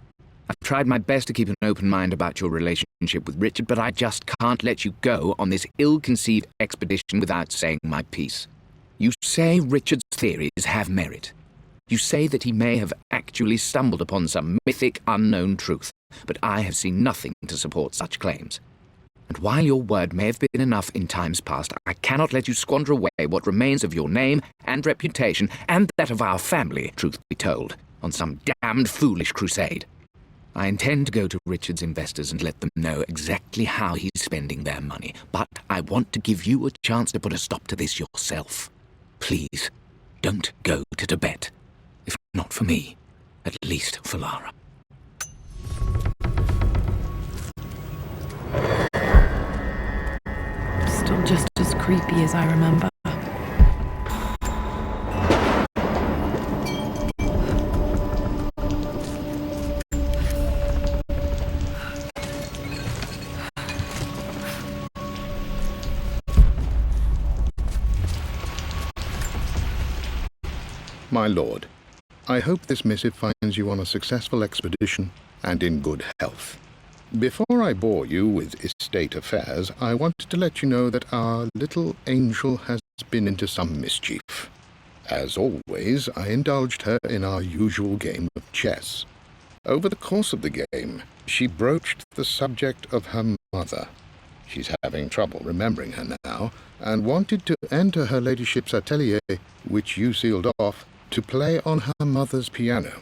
I've tried my best to keep an open mind about your relationship with Richard, but I just can't let you go on this ill-conceived expedition without saying my piece. You say Richard's theories have merit. You say that he may have actually stumbled upon some mythic, unknown truth, but I have seen nothing to support such claims. And while your word may have been enough in times past, I cannot let you squander away what remains of your name and reputation, and that of our family, truth be told, on some damned foolish crusade. I intend to go to Richard's investors and let them know exactly how he's spending their money, but I want to give you a chance to put a stop to this yourself. Please, don't go to Tibet. If not for me, at least for Lara. Still just as creepy as I remember. My lord, I hope this missive finds you on a successful expedition and in good health. Before I bore you with estate affairs, I wanted to let you know that our little angel has been into some mischief. As always, I indulged her in our usual game of chess. Over the course of the game, she broached the subject of her mother. She's having trouble remembering her now, and wanted to enter her ladyship's atelier, which you sealed off, to play on her mother's piano.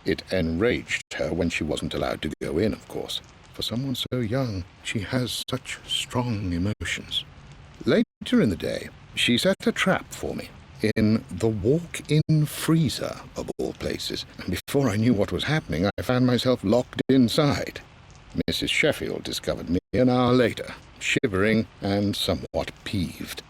It enraged her when she wasn't allowed to go in, of course. For someone so young, she has such strong emotions. Later in the day, she set a trap for me in the walk-in freezer, of all places, and before I knew what was happening, I found myself locked inside. Mrs. Sheffield discovered me an hour later. shivering and somewhat peeved.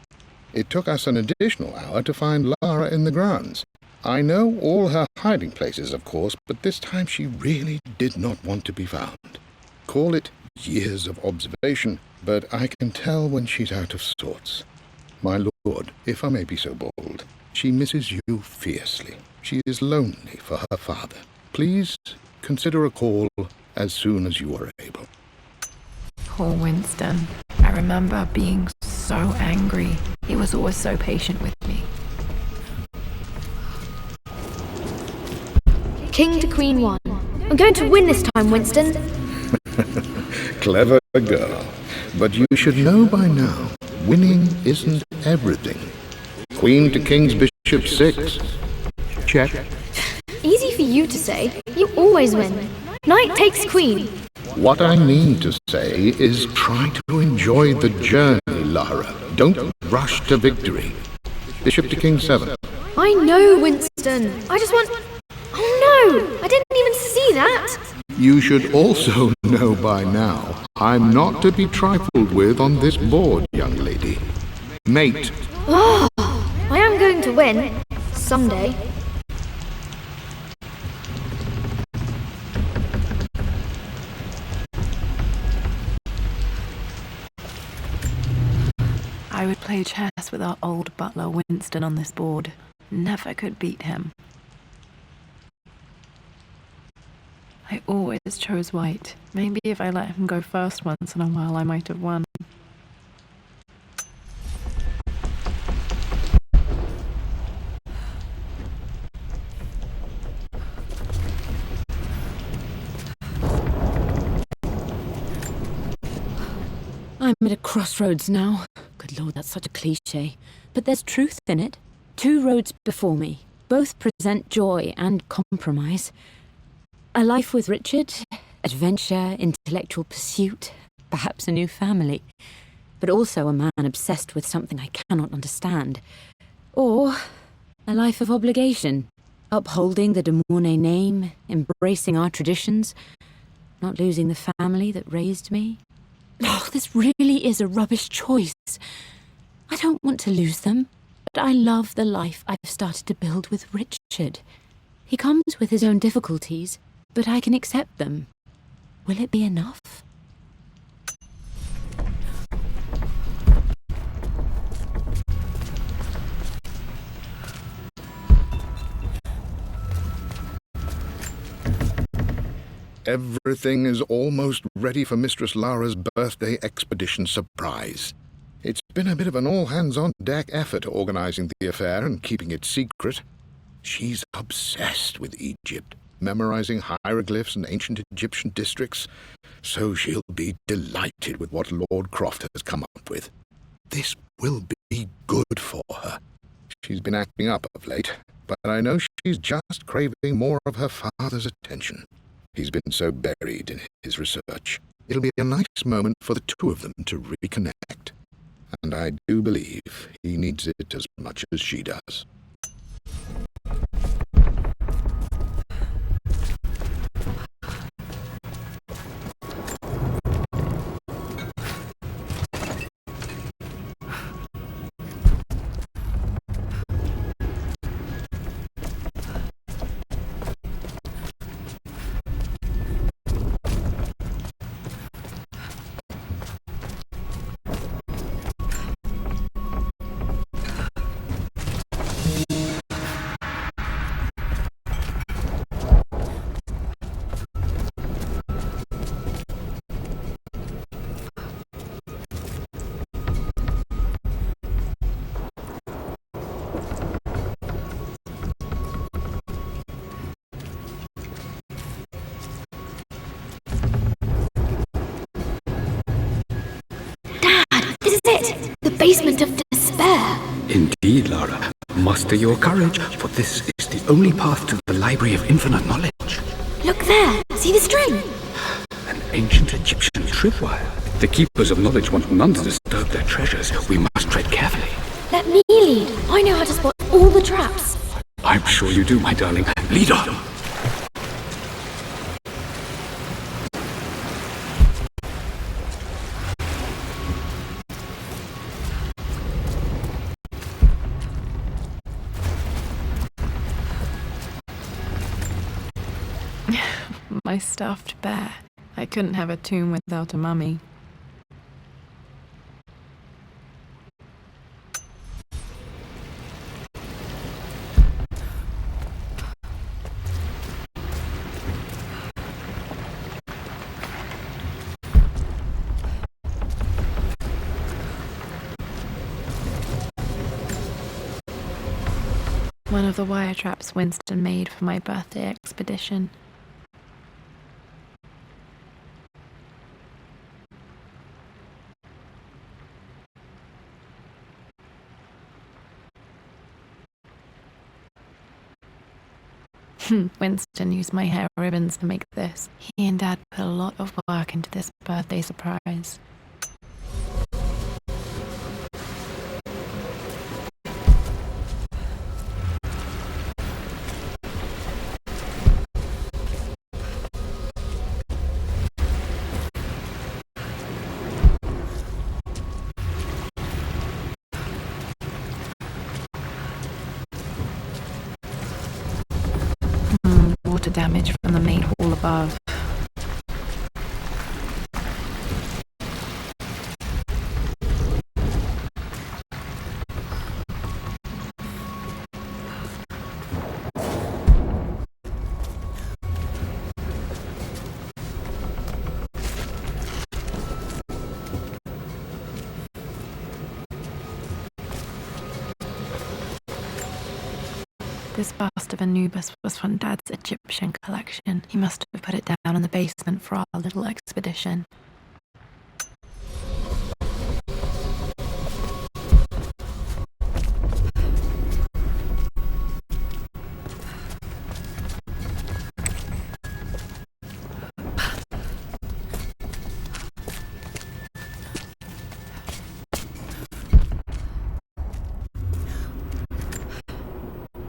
It took us an additional hour to find Lara in the grounds. I know all her hiding places, of course, but this time she really did not want to be found. Call it years of observation, but I can tell when she's out of sorts. My lord, if I may be so bold, she misses you fiercely. She is lonely for her father. Please consider a call as soon as you are able. Poor Winston. I remember being so angry. He was always so patient with me. King to Queen 1. I'm going to win this time, Winston. Clever girl. But you should know by now, winning isn't everything. Queen to King's Bishop 6. Check. Easy for you to say. You always win. Knight takes Queen. What I mean to say is try to enjoy the journey, Lara. Don't rush to victory. Bishop to King 7. I know, Winston. I just want... Oh no! I didn't even see that! You should also know by now, I'm not to be trifled with on this board, young lady. Mate. Oh, I am going to win. Someday. I would play chess with our old butler Winston on this board. Never could beat him. I always chose white. Maybe if I let him go first once in a while, I might have won. I'm at a crossroads now. Good Lord, that's such a cliché. But there's truth in it. 2 roads before me. Both present joy and compromise. A life with Richard, adventure, intellectual pursuit, perhaps a new family. But also a man obsessed with something I cannot understand. Or a life of obligation, upholding the de Mornay name, embracing our traditions, not losing the family that raised me. Oh, this really is a rubbish choice. I don't want to lose them, but I love the life I've started to build with Richard. He comes with his own difficulties, but I can accept them. Will it be enough? Everything is almost ready for Mistress Lara's birthday expedition surprise. It's been a bit of an all-hands-on-deck effort organizing the affair and keeping it secret. She's obsessed with Egypt, memorizing hieroglyphs and ancient Egyptian districts, so she'll be delighted with what Lord Croft has come up with. This will be good for her. She's been acting up of late, but I know she's just craving more of her father's attention. He's been so buried in his research. It'll be a nice moment for the 2 of them to reconnect. And I do believe he needs it as much as she does. The basement of despair. Indeed, Lara. Muster your courage, for this is the only path to the Library of Infinite Knowledge. Look there. See the string? An ancient Egyptian tripwire. The Keepers of Knowledge want none to disturb their treasures. We must tread carefully. Let me lead. I know how to spot all the traps. I'm sure you do, my darling. Lead on! My stuffed bear. I couldn't have a tomb without a mummy. One of the wire traps Winston made for my birthday expedition. Winston used my hair ribbons to make this. He and Dad put a lot of work into this birthday surprise. Water damage from the main hall above. This bust of Anubis was from Dad's Egyptian collection. He must have put it down in the basement for our little expedition.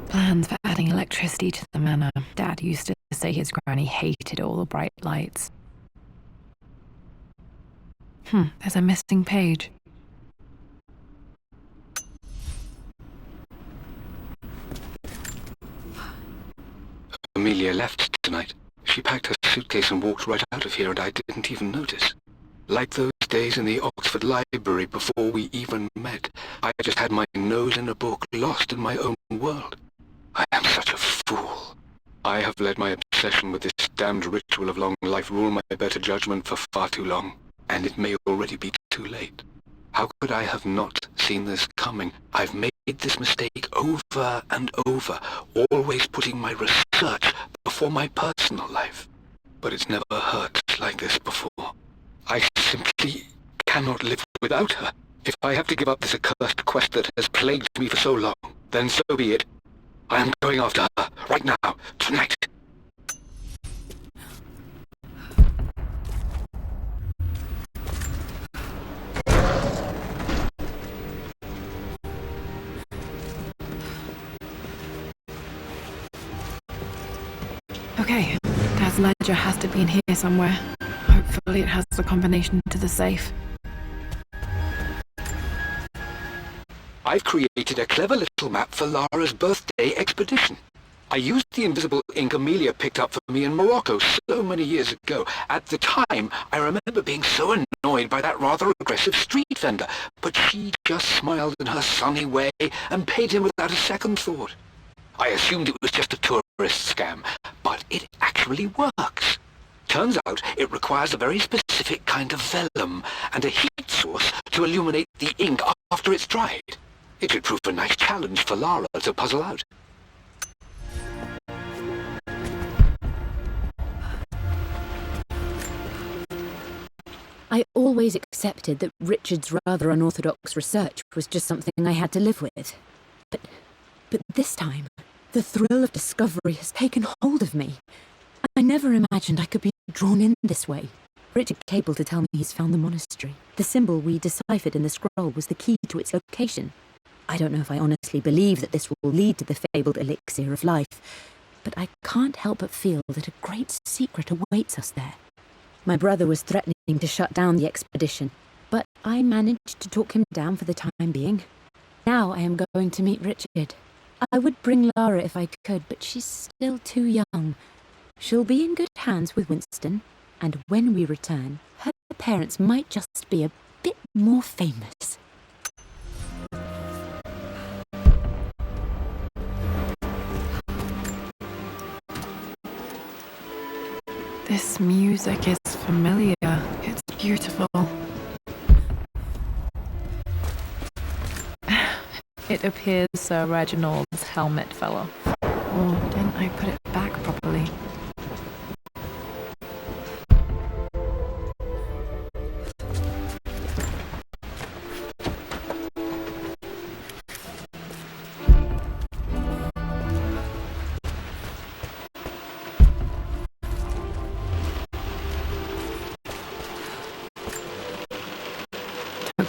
Plans for adding electricity to the manor. Dad used to say his granny hated all the bright lights. There's a missing page. Amelia left tonight. She packed her suitcase and walked right out of here, and I didn't even notice. Like those days in the Oxford Library before we even met, I just had my nose in a book, lost in my own world. I am such a fool. I have let my obsession with this damned ritual of long life rule my better judgment for far too long, and it may already be too late. How could I have not seen this coming? I've made this mistake over and over, always putting my research before my personal life. But it's never hurt like this before. I simply cannot live without her. If I have to give up this accursed quest that has plagued me for so long, then so be it. I am going after her, right now, tonight. Okay, Dad's ledger has to be in here somewhere. Hopefully it has the combination to the safe. I've created a clever little map for Lara's birthday expedition. I used the invisible ink Amelia picked up for me in Morocco so many years ago. At the time, I remember being so annoyed by that rather aggressive street vendor, but she just smiled in her sunny way and paid him without a second thought. I assumed it was just a tourist scam, but it actually works. Turns out it requires a very specific kind of vellum and a heat source to illuminate the ink after it's dried. It should prove a nice challenge for Lara to puzzle out. I always accepted that Richard's rather unorthodox research was just something I had to live with. But this time, the thrill of discovery has taken hold of me. I never imagined I could be drawn in this way. Richard cabled to tell me he's found the monastery. The symbol we deciphered in the scroll was the key to its location. I don't know if I honestly believe that this will lead to the fabled elixir of life, but I can't help but feel that a great secret awaits us there. My brother was threatening to shut down the expedition, but I managed to talk him down for the time being. Now I am going to meet Richard. I would bring Lara if I could, but she's still too young. She'll be in good hands with Winston, and when we return, her parents might just be a bit more famous. This music is familiar. It's beautiful. It appears Sir Reginald's helmet fell off. Or didn't I put it back properly?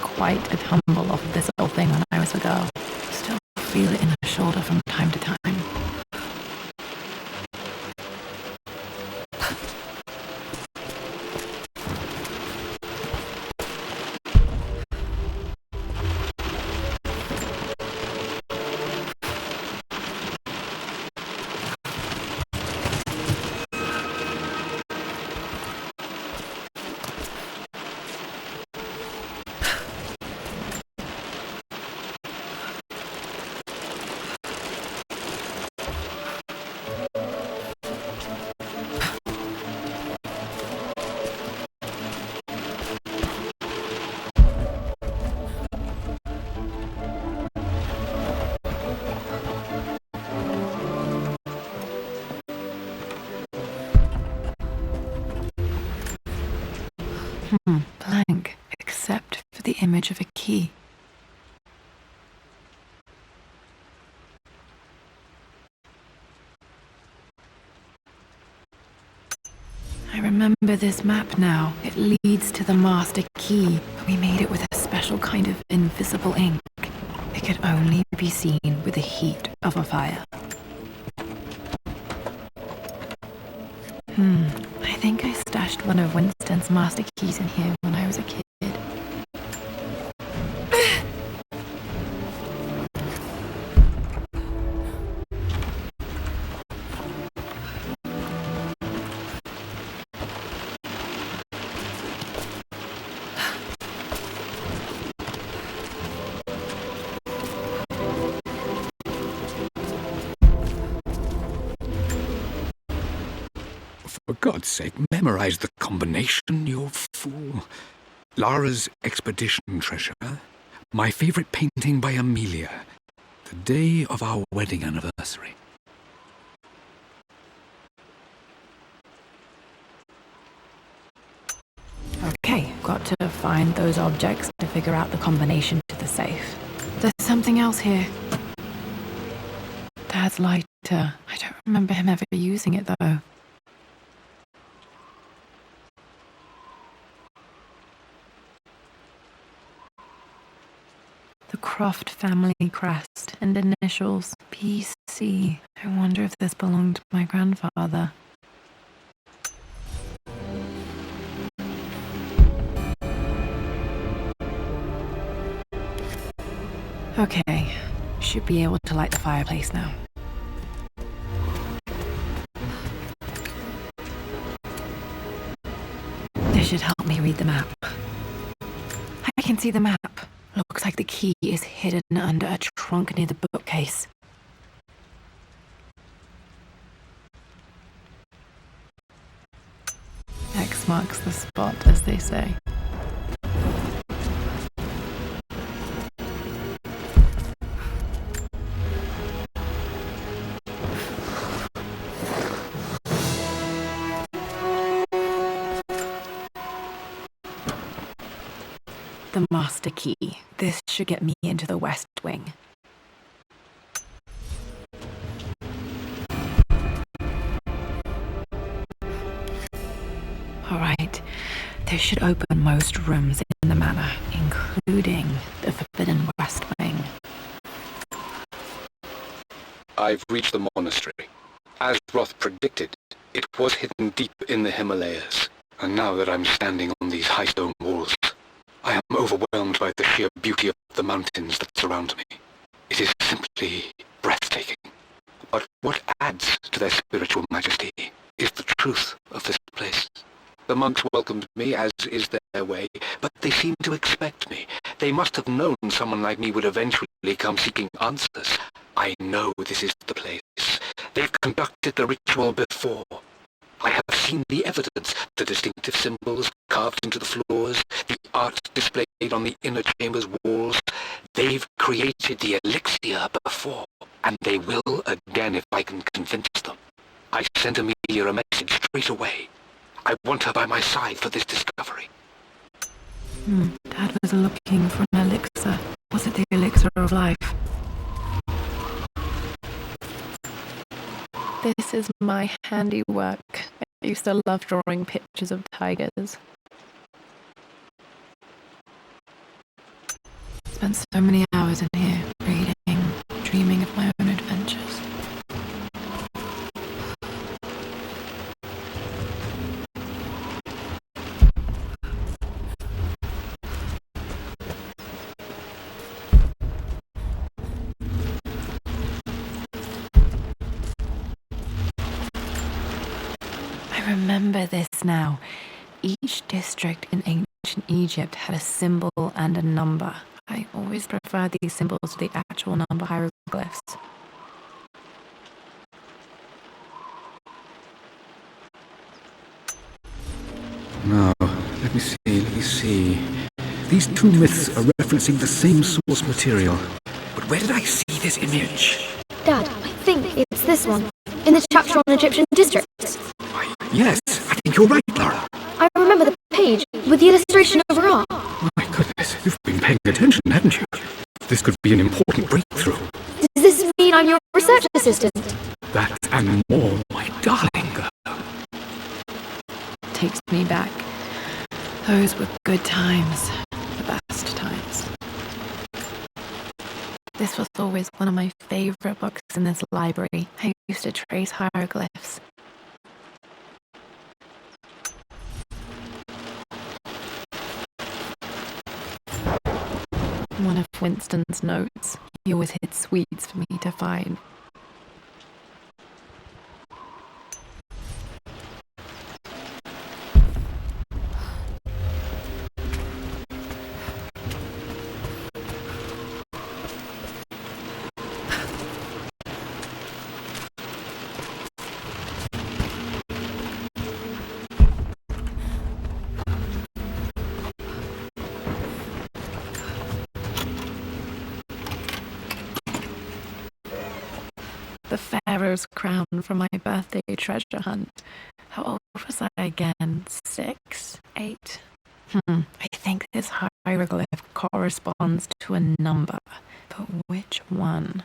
Quite a tumble off of this old thing when I was a girl. Still feel it in the shoulder from time to time. Blank, except for the image of a key. I remember this map now. It leads to the master key. We made it with a special kind of invisible ink. It could only be seen with the heat of a fire. I think I stashed one of Winston's master keys in here when I was a kid. For God's sake, memorize the combination, you fool. Lara's expedition treasure. My favorite painting by Amelia. The day of our wedding anniversary. Okay, got to find those objects to figure out the combination to the safe. There's something else here. Dad's lighter. I don't remember him ever using it though. The Croft family crest and initials PC. I wonder if this belonged to my grandfather. Okay, should be able to light the fireplace now. This should help me read the map. I can see the map. Looks like the key is hidden under a trunk near the bookcase. X marks the spot, as they say. The master key. This should get me into the West Wing. Alright, this should open most rooms in the manor, including the Forbidden West Wing. I've reached the monastery. As Roth predicted, it was hidden deep in the Himalayas. And now that I'm standing on these high stone walls, I am overwhelmed by the sheer beauty of the mountains that surround me. It is simply breathtaking. But what adds to their spiritual majesty is the truth of this place. The monks welcomed me, as is their way, but they seemed to expect me. They must have known someone like me would eventually come seeking answers. I know this is the place. They've conducted the ritual before. I have seen the evidence, the distinctive symbols carved into the floors, the art displayed on the inner chamber's walls. They've created the elixir before, and they will again if I can convince them. I sent Amelia a message straight away. I want her by my side for this discovery. Dad was looking for an elixir. Was it the elixir of life? This is my handiwork. I used to love drawing pictures of tigers. Spent so many hours in here, reading, dreaming of my own adventures. I remember this now. Each district in ancient Egypt had a symbol and a number. I always prefer these symbols to the actual number hieroglyphs. Now, let me see. These two myths are referencing the same source material. But where did I see this image? Dad, I think it's this one, in the chapter on Egyptian districts. Yes, I think you're right, Lara. I remember the page with the illustration of Ra. My goodness, you've been paying attention, haven't you? This could be an important breakthrough. Does this mean I'm your research assistant? That and more, my darling girl. Takes me back. Those were good times. The best times. This was always one of my favorite books in this library. I used to trace hieroglyphs. One of Winston's notes. He always hid sweets for me to find. The Pharaoh's crown from my birthday treasure hunt. How old was I again? 6? 8? I think this hieroglyph corresponds to a number, but which one?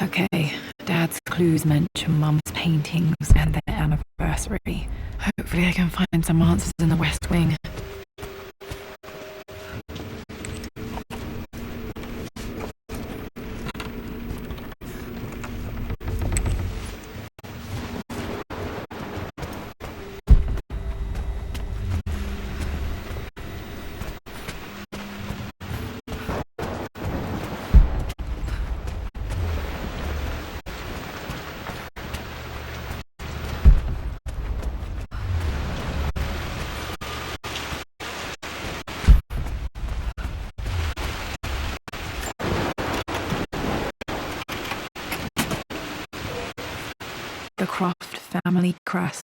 Okay, Dad's clues mention Mum's paintings and their anniversary. Hopefully I can find some answers in the West Wing. The Croft family crest.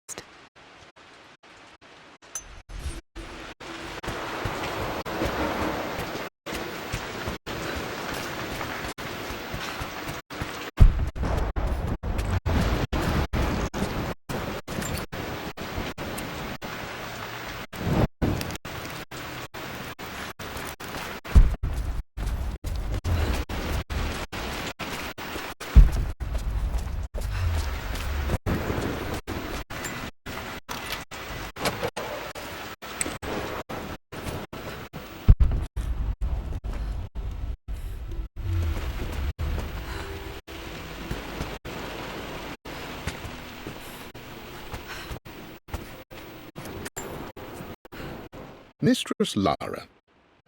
Mistress Lara,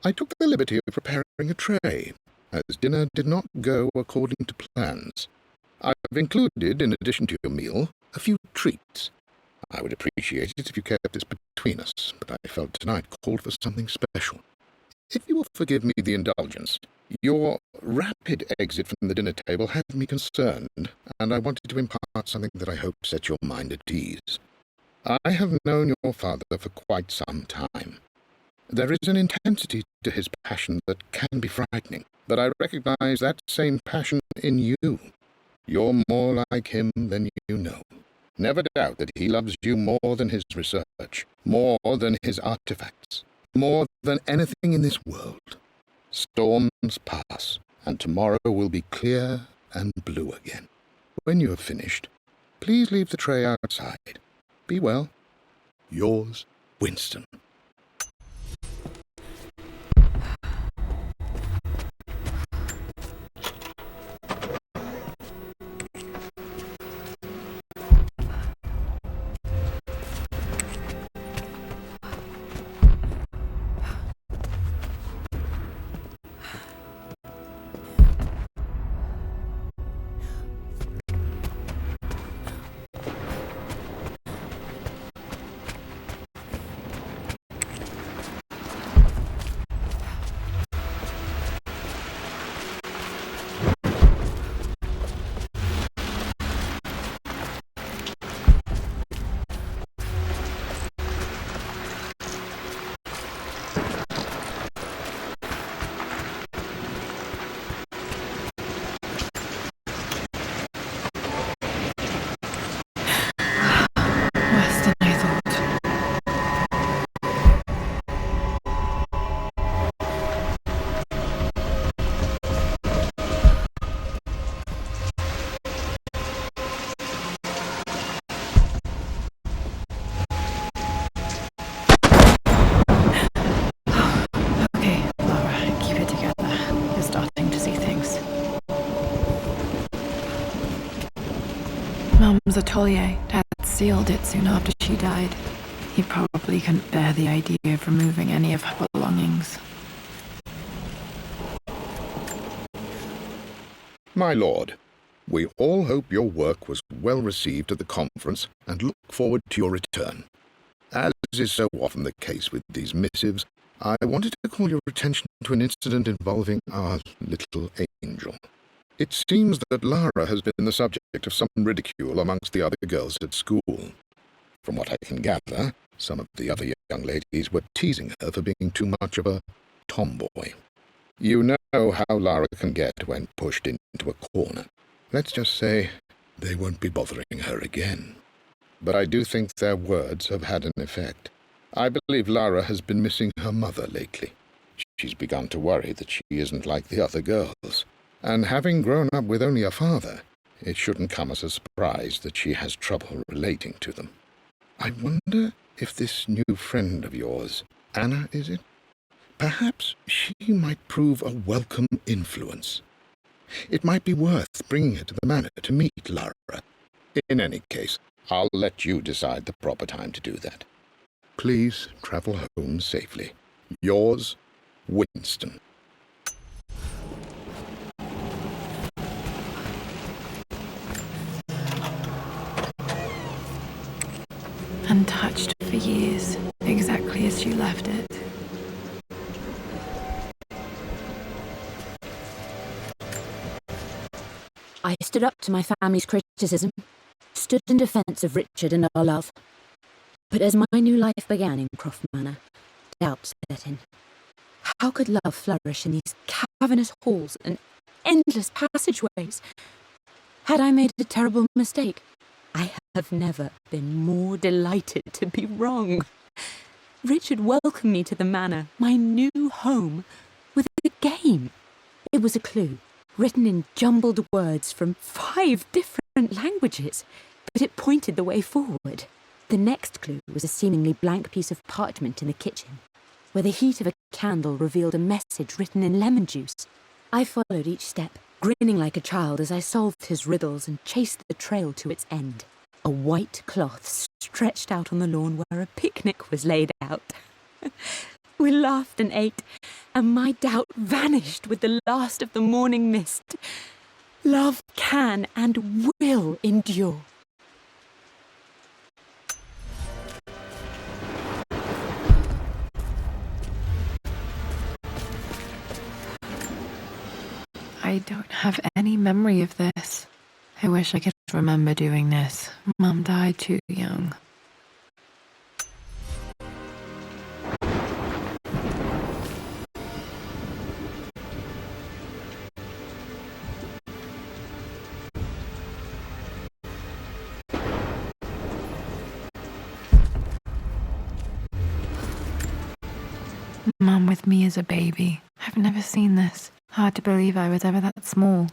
I took the liberty of preparing a tray, as dinner did not go according to plans. I've included, in addition to your meal, a few treats. I would appreciate it if you kept this between us, but I felt tonight called for something special. If you will forgive me the indulgence, your rapid exit from the dinner table had me concerned, and I wanted to impart something that I hope set your mind at ease. I have known your father for quite some time. There is an intensity to his passion that can be frightening, but I recognize that same passion in you. You're more like him than you know. Never doubt that he loves you more than his research, more than his artifacts, more than anything in this world. Storms pass, and tomorrow will be clear and blue again. When you have finished, please leave the tray outside. Be well. Yours, Winston. Mum's atelier. Dad sealed it soon after she died. He probably couldn't bear the idea of removing any of her belongings. My lord, we all hope your work was well received at the conference and look forward to your return. As is so often the case with these missives, I wanted to call your attention to an incident involving our little angel. It seems that Lara has been the subject of some ridicule amongst the other girls at school. From what I can gather, some of the other young ladies were teasing her for being too much of a tomboy. You know how Lara can get when pushed into a corner. Let's just say they won't be bothering her again. But I do think their words have had an effect. I believe Lara has been missing her mother lately. She's begun to worry that she isn't like the other girls. And having grown up with only a father, it shouldn't come as a surprise that she has trouble relating to them. I wonder if this new friend of yours, Anna, is it? Perhaps she might prove a welcome influence. It might be worth bringing her to the manor to meet Lara. In any case, I'll let you decide the proper time to do that. Please travel home safely. Yours, Winston. Untouched for years, exactly as you left it. I stood up to my family's criticism, stood in defence of Richard and our love. But as my new life began in Croft Manor, doubts set in. How could love flourish in these cavernous halls and endless passageways? Had I made a terrible mistake? I have never been more delighted to be wrong. Richard welcomed me to the manor, my new home, with a game. It was a clue, written in jumbled words from 5 different languages, but it pointed the way forward. The next clue was a seemingly blank piece of parchment in the kitchen, where the heat of a candle revealed a message written in lemon juice. I followed each step, grinning like a child as I solved his riddles and chased the trail to its end. A white cloth stretched out on the lawn where a picnic was laid out. We laughed and ate, and my doubt vanished with the last of the morning mist. Love can and will endure. I don't have any memory of this. I wish I could remember doing this. Mum died too young. Mum with me as a baby. I've never seen this. Hard to believe I was ever that small.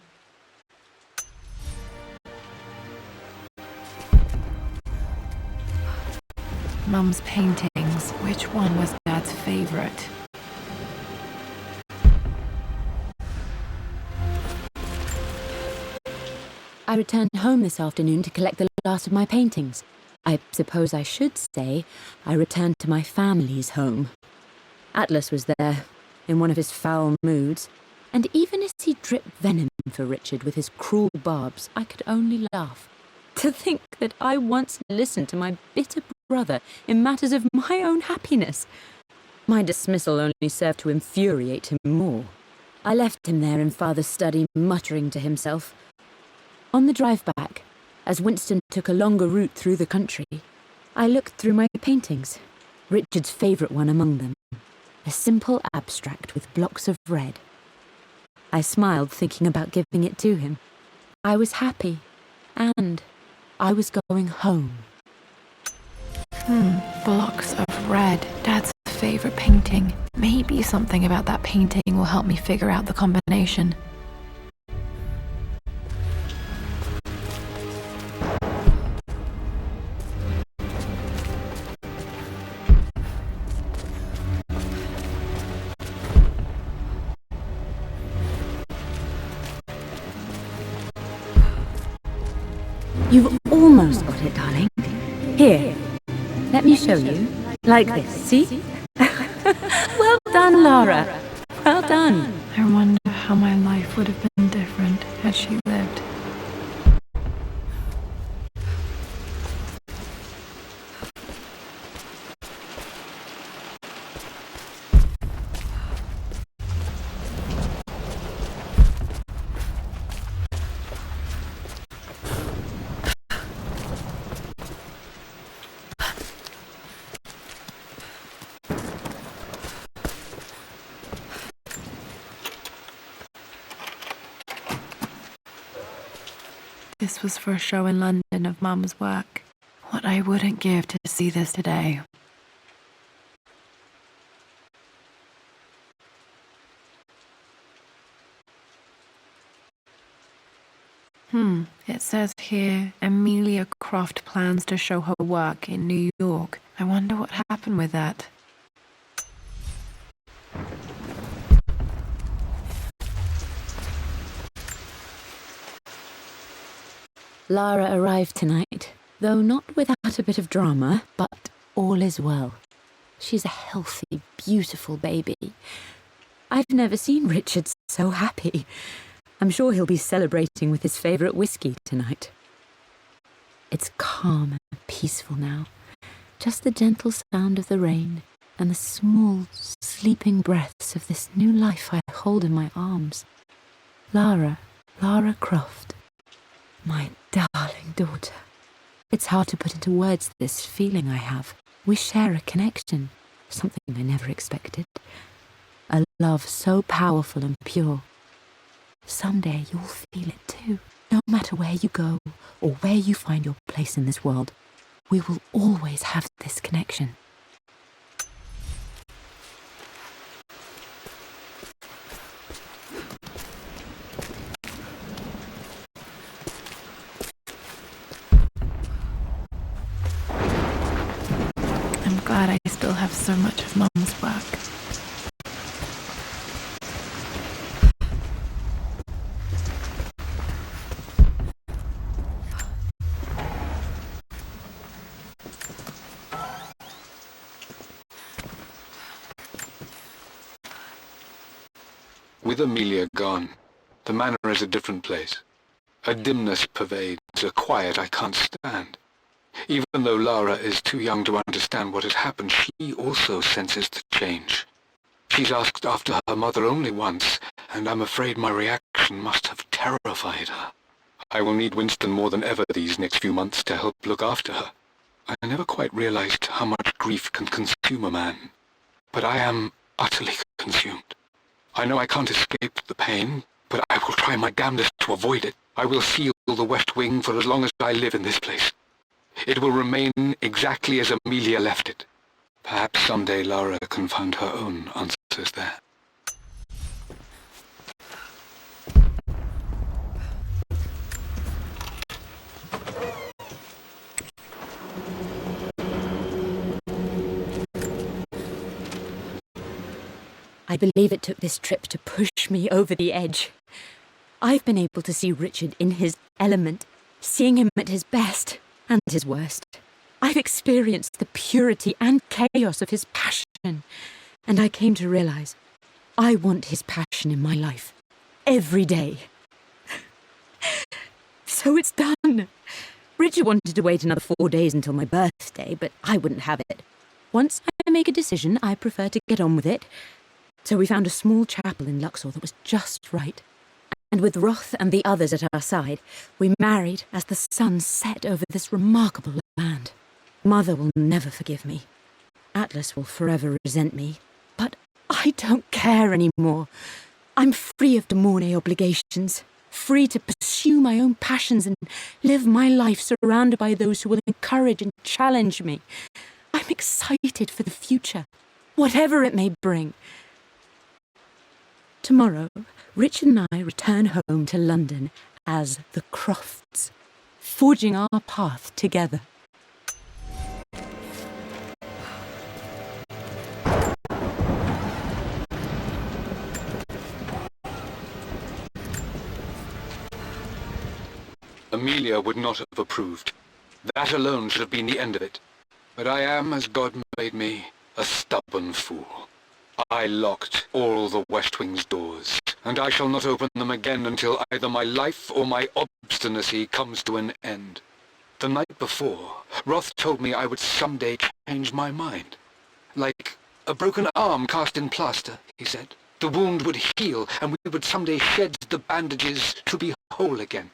Mum's paintings. Which one was Dad's favorite? I returned home this afternoon to collect the last of my paintings. I suppose I should say I returned to my family's home. Atlas was there, in one of his foul moods, and even as he dripped venom for Richard with his cruel barbs, I could only laugh. To think that I once listened to my bitter brother in matters of my own happiness. My dismissal only served to infuriate him more. I left him there in Father's study, muttering to himself. On the drive back, as Winston took a longer route through the country, I looked through my paintings, Richard's favourite one among them, a simple abstract with blocks of red. I smiled, thinking about giving it to him. I was happy, and I was going home. Blocks of red. Dad's favourite painting. Maybe something about that painting will help me figure out the combination. You've almost got it, darling. Here, let me show you. Like this, see? Well done, Lara. Well done. I wonder how my life would have been different had she lived. This was for a show in London of Mum's work. What I wouldn't give to see this today. It says here, Amelia Croft plans to show her work in New York. I wonder what happened with that. Lara arrived tonight, though not without a bit of drama, but all is well. She's a healthy, beautiful baby. I've never seen Richard so happy. I'm sure he'll be celebrating with his favourite whiskey tonight. It's calm and peaceful now. Just the gentle sound of the rain and the small, sleeping breaths of this new life I hold in my arms. Lara Croft. My darling daughter. It's hard to put into words this feeling I have. We share a connection, something I never expected. A love so powerful and pure. Someday you'll feel it too. No matter where you go or where you find your place in this world, we will always have this connection. I'm glad I still have so much of Mum's work. With Amelia gone, the manor is a different place. A dimness pervades, a quiet I can't stand. Even though Lara is too young to understand what has happened, she also senses the change. She's asked after her mother only once, and I'm afraid my reaction must have terrified her. I will need Winston more than ever these next few months to help look after her. I never quite realized how much grief can consume a man, but I am utterly consumed. I know I can't escape the pain, but I will try my damnedest to avoid it. I will seal the West Wing for as long as I live in this place. It will remain exactly as Amelia left it. Perhaps someday Lara can find her own answers there. I believe it took this trip to push me over the edge. I've been able to see Richard in his element, seeing him at his best and his worst. I've experienced the purity and chaos of his passion, and I came to realize I want his passion in my life, every day. So it's done. Richard wanted to wait another 4 days until my birthday, but I wouldn't have it. Once I make a decision, I prefer to get on with it. So we found a small chapel in Luxor that was just right. And with Roth and the others at our side, we married as the sun set over this remarkable land. Mother will never forgive me. Atlas will forever resent me. But I don't care anymore. I'm free of Demorne obligations, free to pursue my own passions and live my life surrounded by those who will encourage and challenge me. I'm excited for the future, whatever it may bring. Tomorrow, Richard and I return home to London as the Crofts, forging our path together. Amelia would not have approved. That alone should have been the end of it. But I am, as God made me, a stubborn fool. I locked all the West Wing's doors, and I shall not open them again until either my life or my obstinacy comes to an end. The night before, Roth told me I would someday change my mind. Like a broken arm cast in plaster, he said. The wound would heal, and we would someday shed the bandages to be whole again.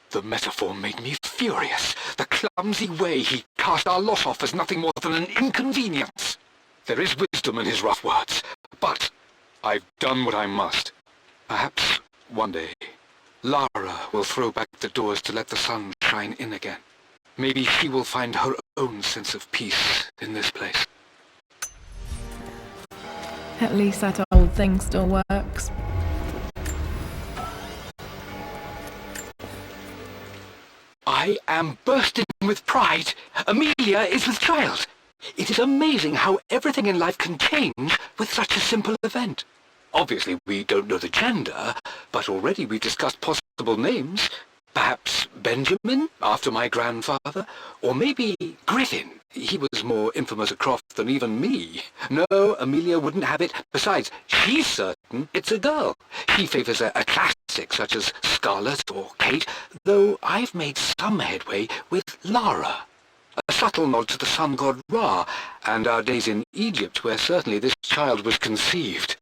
The metaphor made me furious. The clumsy way he cast our lot off as nothing more than an inconvenience. There is wisdom in his rough words, but I've done what I must. Perhaps one day, Lara will throw back the doors to let the sun shine in again. Maybe she will find her own sense of peace in this place. At least that old thing still works. I am bursting with pride. Amelia is with child. It is amazing how everything in life can change with such a simple event. Obviously, we don't know the gender, but already we've discussed possible names. Perhaps Benjamin, after my grandfather, or maybe Griffin. He was more infamous at Croft than even me. No, Amelia wouldn't have it. Besides, she's certain it's a girl. She favours a classic such as Scarlet or Kate, though I've made some headway with Lara. A subtle nod to the sun god Ra, and our days in Egypt, where certainly this child was conceived.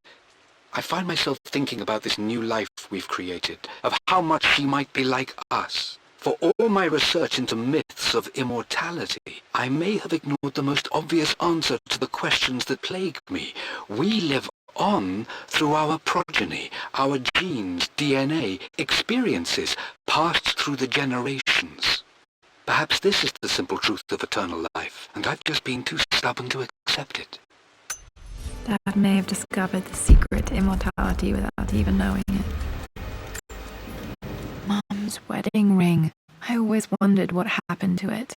I find myself thinking about this new life we've created, of how much she might be like us. For all my research into myths of immortality, I may have ignored the most obvious answer to the questions that plague me. We live on through our progeny, our genes, DNA, experiences, passed through the generations. Perhaps this is the simple truth of eternal life, and I've just been too stubborn to accept it. Dad may have discovered the secret to immortality without even knowing it. Mom's wedding ring. I always wondered what happened to it.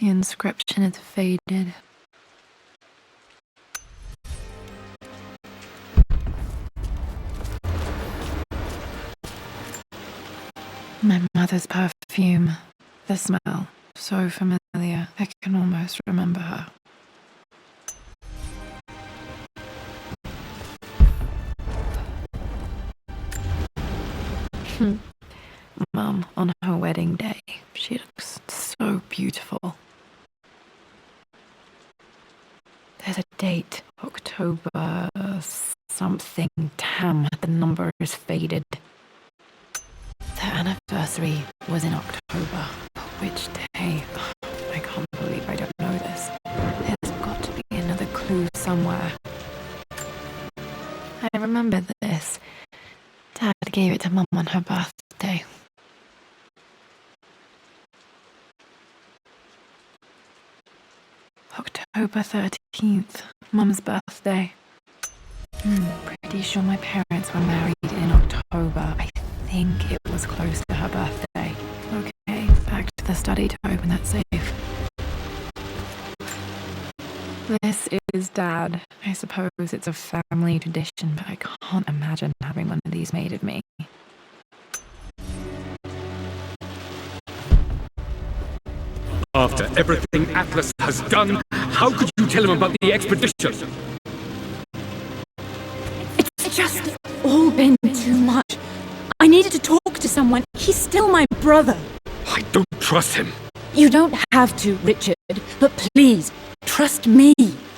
The inscription is faded. My mother's perfume. The smell. So familiar. I can almost remember her. Mum, on her wedding day, she looks so beautiful. There's a date, October something. Damn, the number is faded. Their anniversary was in October. But which day? I can't believe I don't know this. There's got to be another clue somewhere. I remember this. Dad gave it to Mum on her birthday. October 13th, Mum's birthday. Pretty sure my parents were married in October. I think it was close to her birthday. Okay, back to the study to open that safe. This is Dad. I suppose it's a family tradition, but I can't imagine having one of these made of me. After everything Atlas has done, how could you tell him about the expedition? It's just all been too much. I needed to talk to someone. He's still my brother. I don't trust him. You don't have to, Richard, but please, trust me.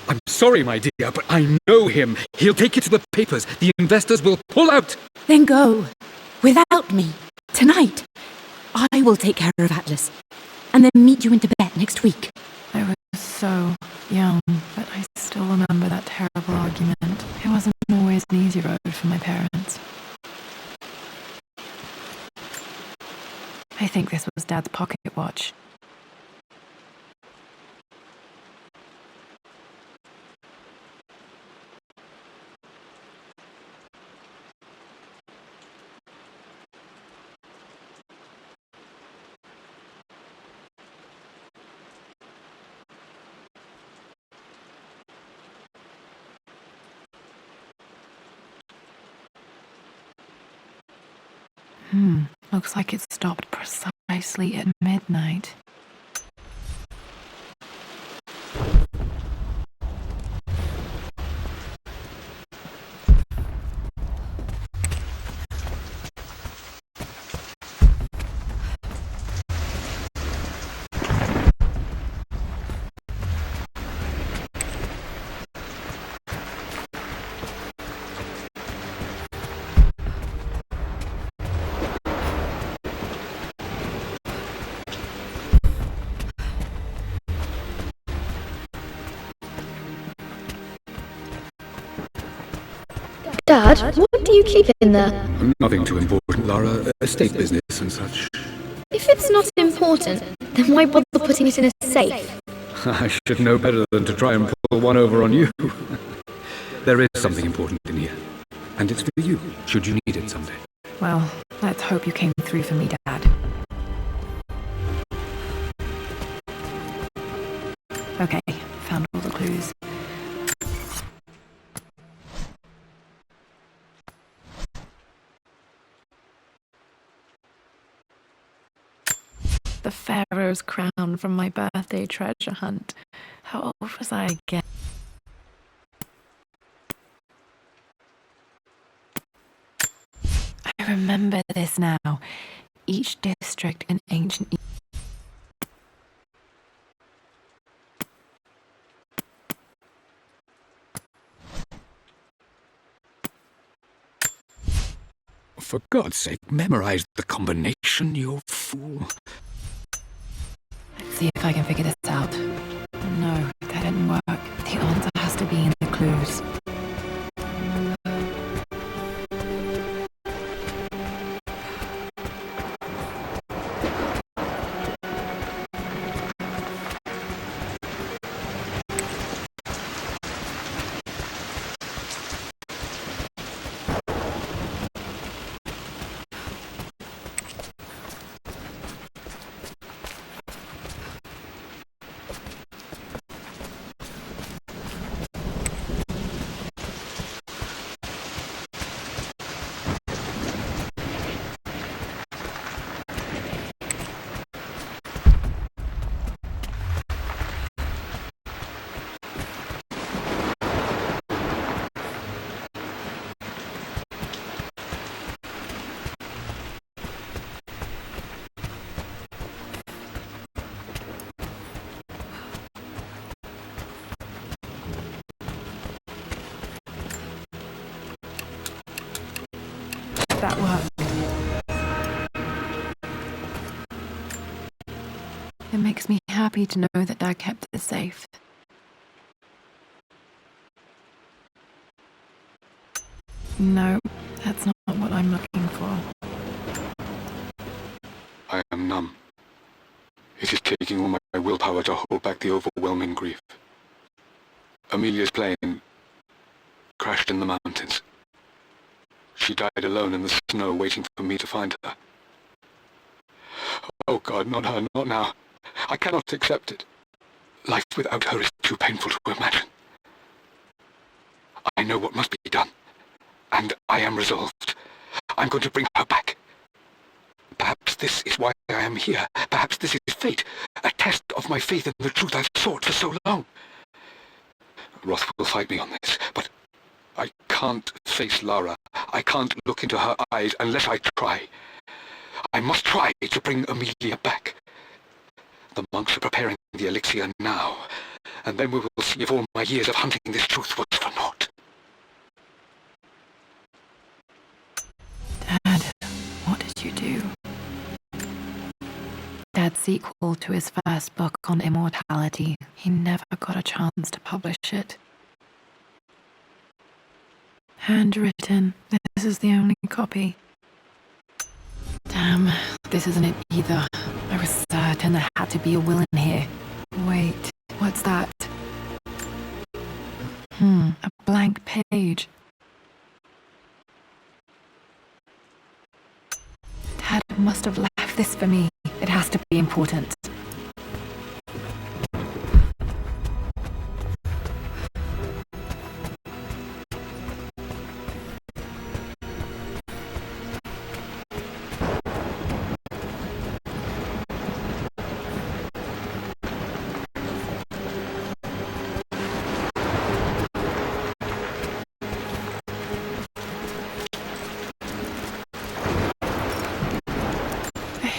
I'm sorry, my dear, but I know him. He'll take it to the papers. The investors will pull out. Then go. Without me. Tonight. I will take care of Atlas. And then meet you in Tibet next week. I was so young, but I still remember that terrible argument. It wasn't always an easy road for my parents. I think this was Dad's pocket watch. Looks like it stopped precisely at midnight. Dad, what do you keep in there? Nothing too important, Lara. Estate business and such. If it's not important, then why bother putting it in a safe? I should know better than to try and pull one over on you. There is something important in here. And it's for you, should you need it someday. Well, let's hope you came through for me, Dad. Okay, found all the clues. The Pharaoh's crown from my birthday treasure hunt. How old was I again? I remember this now. Each district in ancient For God's sake, memorize the combination, you fool. Let's see if I can figure this out. No, that didn't work. The answer has to be in the clues. That worked. It makes me happy to know that Dad kept it safe. No, that's not what I'm looking for. I am numb. It is taking all my willpower to hold back the overwhelming grief. Amelia's plane crashed in the mountains. She died alone in the snow, waiting for me to find her. Oh God, not her, not now. I cannot accept it. Life without her is too painful to imagine. I know what must be done, and I am resolved. I'm going to bring her back. Perhaps this is why I am here. Perhaps this is fate, a test of my faith in the truth I've sought for so long. Roth will fight me on this, but I can't face Lara. I can't look into her eyes unless I try. I must try to bring Amelia back. The monks are preparing the elixir now, and then we will see if all my years of hunting this truth was for naught. Dad, what did you do? Dad's sequel to his first book on immortality, he never got a chance to publish it. Handwritten. This is the only copy. Damn, this isn't it either. I was certain there had to be a will in here. Wait, what's that? A blank page. Dad must have left this for me. It has to be important.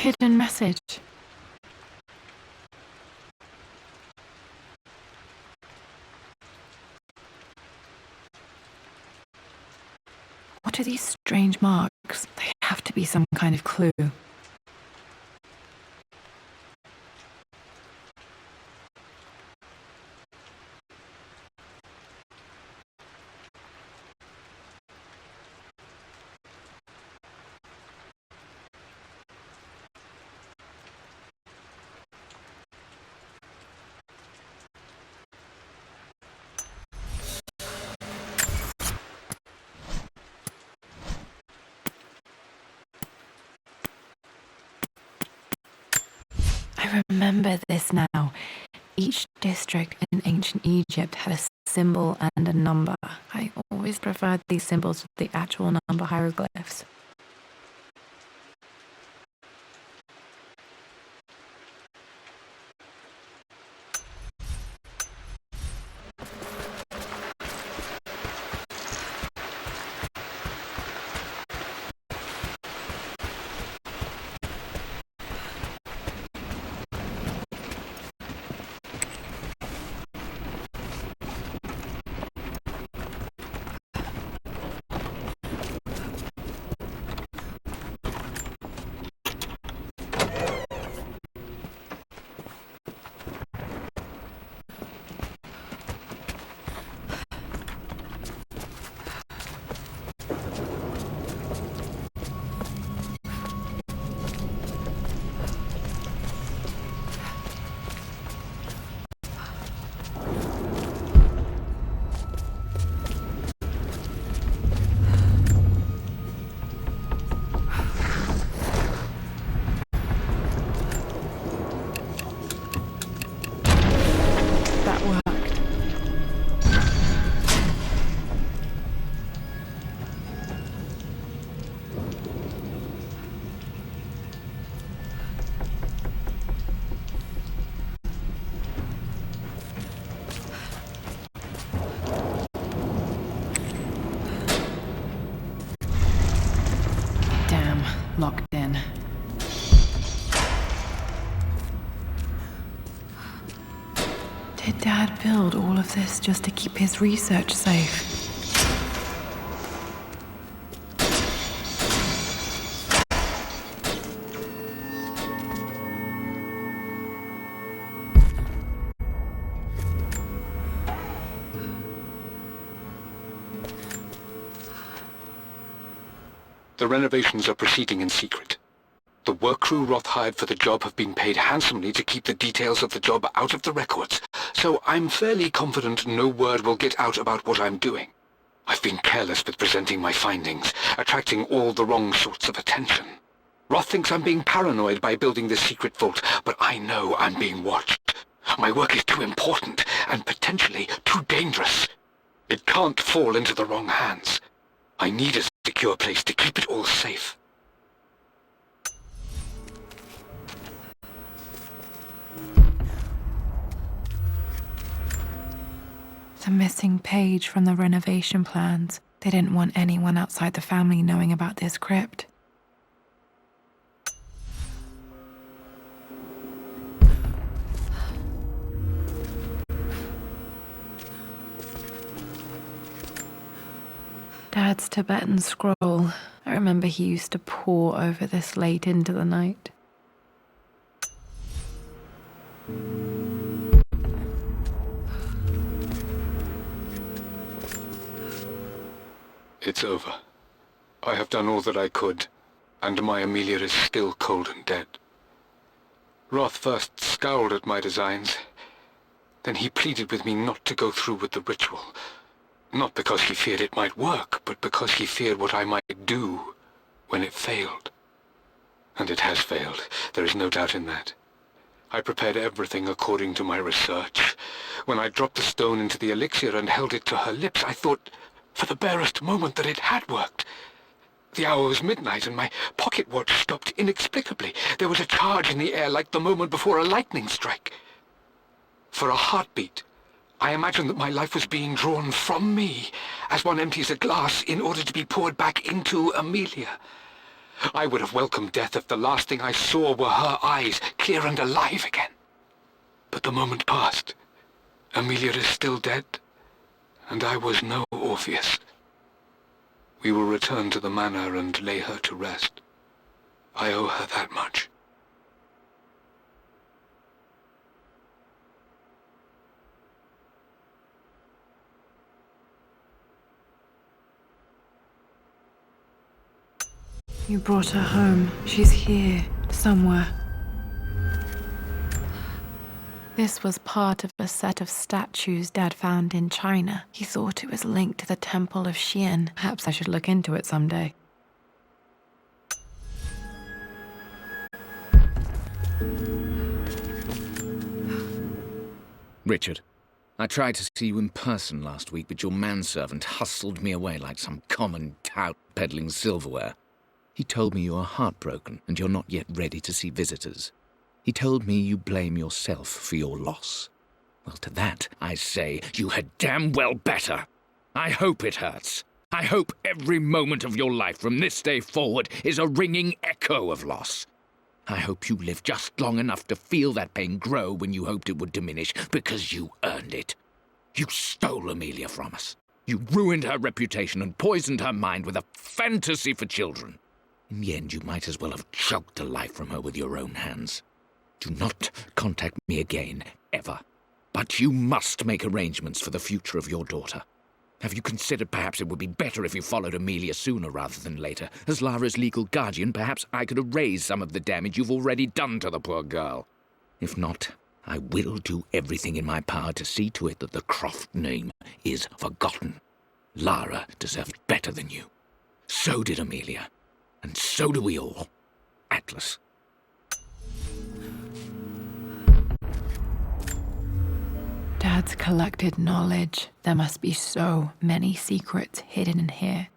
Hidden message. What are these strange marks? They have to be some kind of clue. I remember this now. Each district in ancient Egypt had a symbol and a number. I always preferred these symbols to the actual number hieroglyphs. Locked in. Did Dad build all of this just to keep his research safe? The renovations are proceeding in secret. The work crew Roth hired for the job have been paid handsomely to keep the details of the job out of the records, so I'm fairly confident no word will get out about what I'm doing. I've been careless with presenting my findings, attracting all the wrong sorts of attention. Roth thinks I'm being paranoid by building this secret vault, but I know I'm being watched. My work is too important and potentially too dangerous. It can't fall into the wrong hands. I need a secure place to keep it all safe. The missing page from the renovation plans. They didn't want anyone outside the family knowing about this crypt. Dad's Tibetan scroll. I remember he used to pore over this late into the night. It's over. I have done all that I could, and my Amelia is still cold and dead. Roth first scowled at my designs. Then he pleaded with me not to go through with the ritual. Not because he feared it might work, but because he feared what I might do when it failed. And it has failed. There is no doubt in that. I prepared everything according to my research. When I dropped the stone into the elixir and held it to her lips, I thought for the barest moment that it had worked. The hour was midnight and my pocket watch stopped inexplicably. There was a charge in the air like the moment before a lightning strike. For a heartbeat, I imagined that my life was being drawn from me as one empties a glass in order to be poured back into Amelia. I would have welcomed death if the last thing I saw were her eyes, clear and alive again. But the moment passed. Amelia is still dead, and I was no Orpheus. We will return to the manor and lay her to rest. I owe her that much. You brought her home. She's here, somewhere. This was part of a set of statues Dad found in China. He thought it was linked to the Temple of Xian. Perhaps I should look into it someday. Richard, I tried to see you in person last week, but your manservant hustled me away like some common tout peddling silverware. He told me you are heartbroken and you're not yet ready to see visitors. He told me you blame yourself for your loss. Well, to that, I say you had damn well better. I hope it hurts. I hope every moment of your life from this day forward is a ringing echo of loss. I hope you live just long enough to feel that pain grow when you hoped it would diminish, because you earned it. You stole Amelia from us. You ruined her reputation and poisoned her mind with a fantasy for children. In the end, you might as well have choked the life from her with your own hands. Do not contact me again, ever. But you must make arrangements for the future of your daughter. Have you considered perhaps it would be better if you followed Amelia sooner rather than later? As Lara's legal guardian, perhaps I could erase some of the damage you've already done to the poor girl. If not, I will do everything in my power to see to it that the Croft name is forgotten. Lara deserved better than you. So did Amelia. And so do we all. Atlas. Dad's collected knowledge. There must be so many secrets hidden in here.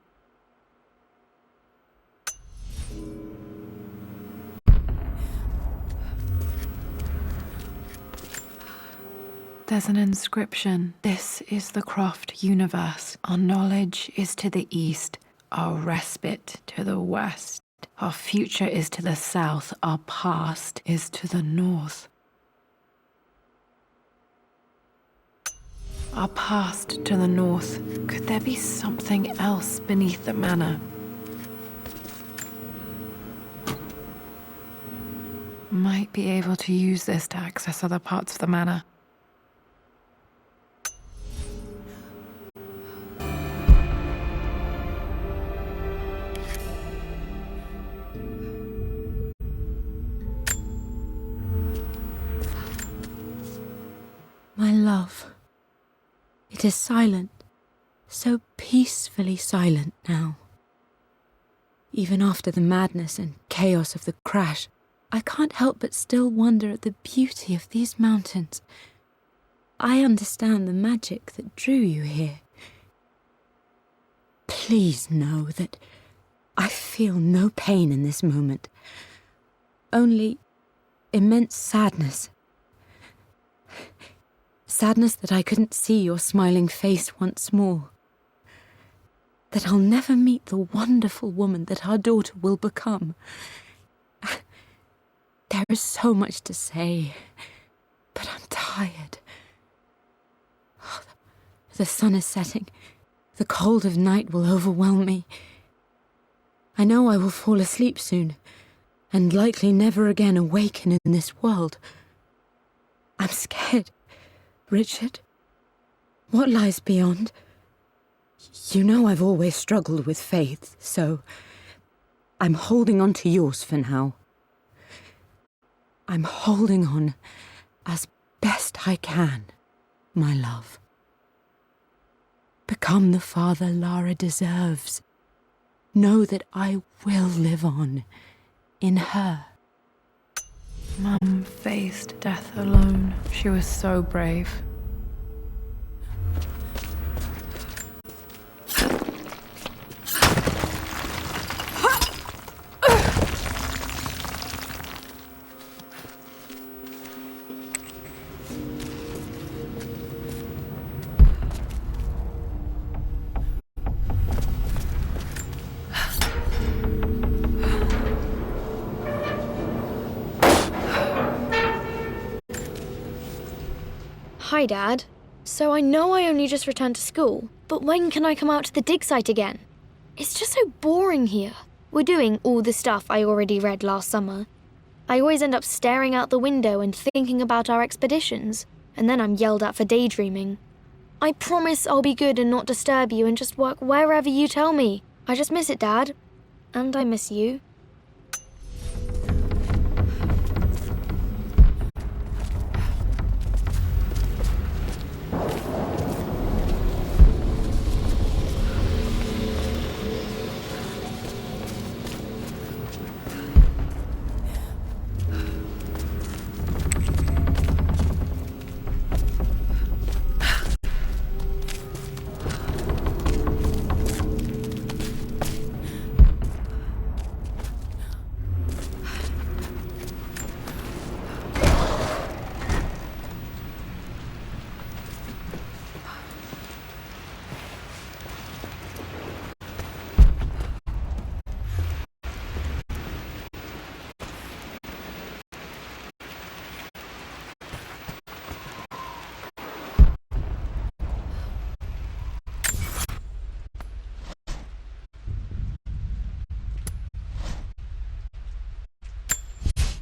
There's an inscription. This is the Croft universe. Our knowledge is to the east, our respite to the west. Our future is to the south, our past is to the north. Our past to the north. Could there be something else beneath the manor? Might be able to use this to access other parts of the manor. My love. It is silent, so peacefully silent now. Even after the madness and chaos of the crash, I can't help but still wonder at the beauty of these mountains. I understand the magic that drew you here. Please know that I feel no pain in this moment, only immense sadness. Sadness that I couldn't see your smiling face once more. That I'll never meet the wonderful woman that our daughter will become. There is so much to say, but I'm tired. The sun is setting. The cold of night will overwhelm me. I know I will fall asleep soon, and likely never again awaken in this world. I'm scared. Richard, what lies beyond? You know I've always struggled with faith, so I'm holding on to yours for now. I'm holding on as best I can, my love. Become the father Lara deserves. Know that I will live on in her. Mum faced death alone. She was so brave. Hi, Dad. So I know I only just returned to school, but when can I come out to the dig site again? It's just so boring here. We're doing all the stuff I already read last summer. I always end up staring out the window and thinking about our expeditions, and then I'm yelled at for daydreaming. I promise I'll be good and not disturb you and just work wherever you tell me. I just miss it, Dad. And I miss you.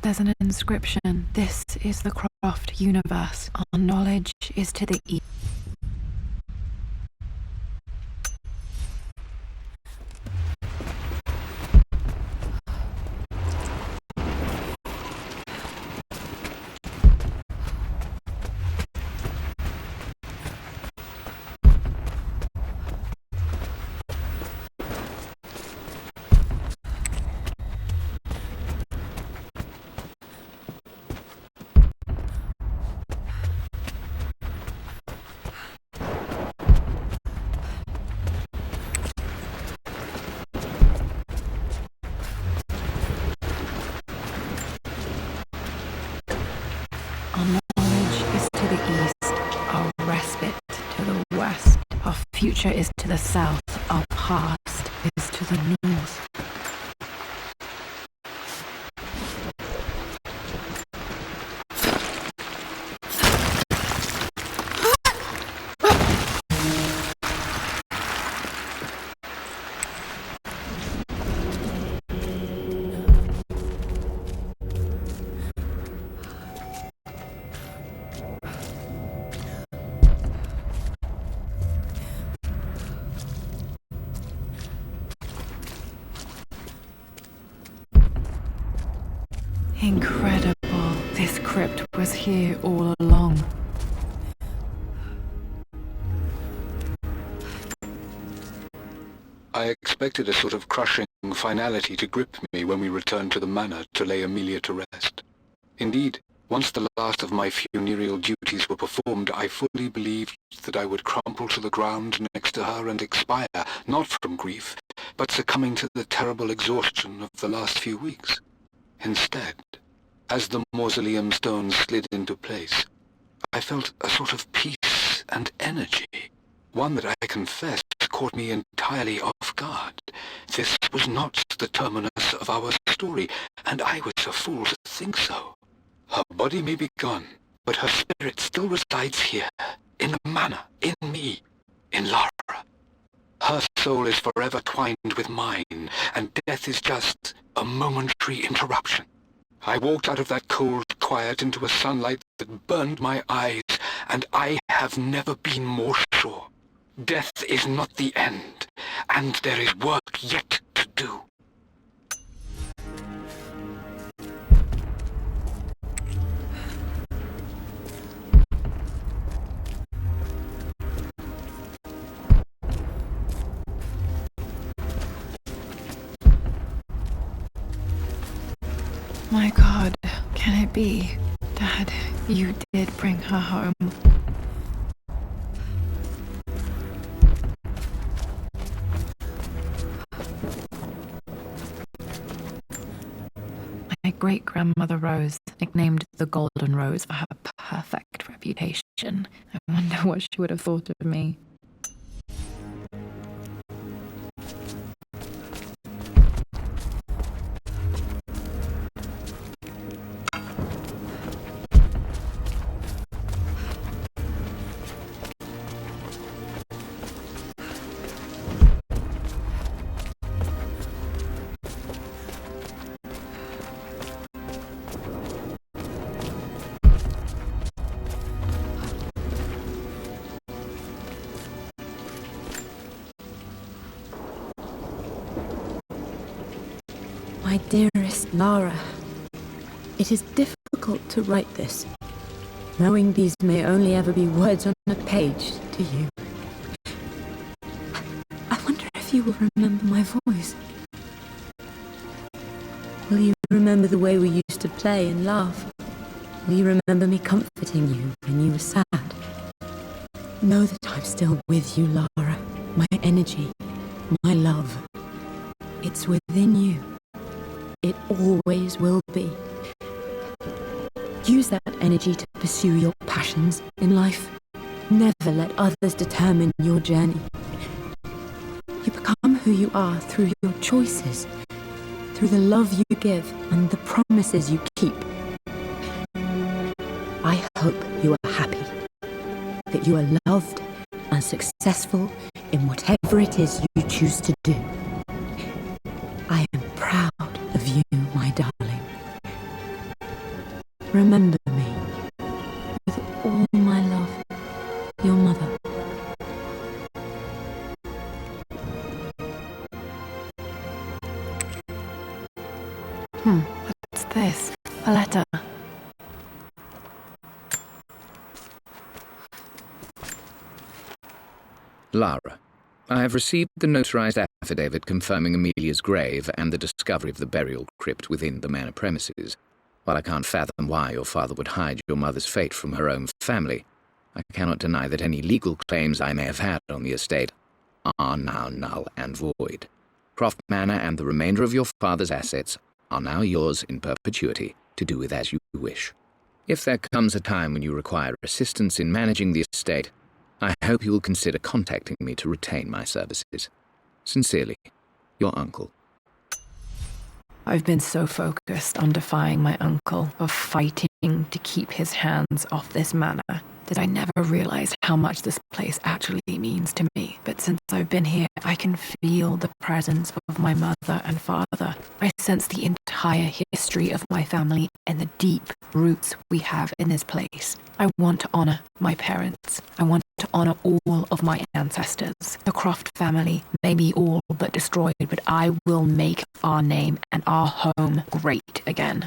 There's an inscription. This is the Croft universe. Our knowledge is to the east. Our knowledge is to the east, our respite to the west, our future is to the south, our past is to the north. Incredible. This crypt was here all along. I expected a sort of crushing finality to grip me when we returned to the manor to lay Amelia to rest. Indeed, once the last of my funereal duties were performed, I fully believed that I would crumple to the ground next to her and expire, not from grief, but succumbing to the terrible exhaustion of the last few weeks. Instead, as the mausoleum stones slid into place, I felt a sort of peace and energy, one that I confess caught me entirely off guard. This was not the terminus of our story, and I was a fool to think so. Her body may be gone, but her spirit still resides here, in the manor, in me, in Lara. Her soul is forever twined with mine, and death is just a momentary interruption. I walked out of that cold quiet into a sunlight that burned my eyes, and I have never been more sure. Death is not the end, and there is work yet to do. My God, can it be? Dad, you did bring her home. My great-grandmother Rose, nicknamed the Golden Rose for her perfect reputation. I wonder what she would have thought of me. My dearest Lara, it is difficult to write this, knowing these may only ever be words on a page to you. I wonder if you will remember my voice. Will you remember the way we used to play and laugh? Will you remember me comforting you when you were sad? Know that I'm still with you, Lara. My energy, my love. It's within you. It always will be. Use that energy to pursue your passions in life. Never let others determine your journey. You become who you are through your choices, through the love you give and the promises you keep. I hope you are happy, that you are loved and successful in whatever it is you choose to do. I am proud of you, my darling. Remember me. With all my love, your mother. What's this? A letter. Lara, I have received the notarized affidavit confirming Amelia's grave and the discovery of the burial crypt within the manor premises. While I can't fathom why your father would hide your mother's fate from her own family, I cannot deny that any legal claims I may have had on the estate are now null and void. Croft Manor and the remainder of your father's assets are now yours in perpetuity to do with as you wish. If there comes a time when you require assistance in managing the estate, I hope you will consider contacting me to retain my services. Sincerely, your uncle. I've been so focused on defying my uncle, of fighting to keep his hands off this manor, that I never realized how much this place actually means to me. But since I've been here, I can feel the presence of my mother and father. I sense the entire history of my family and the deep roots we have in this place. I want to honor my parents. I want to honor all of my ancestors. The Croft family may be all but destroyed, but I will make our name and our home great again.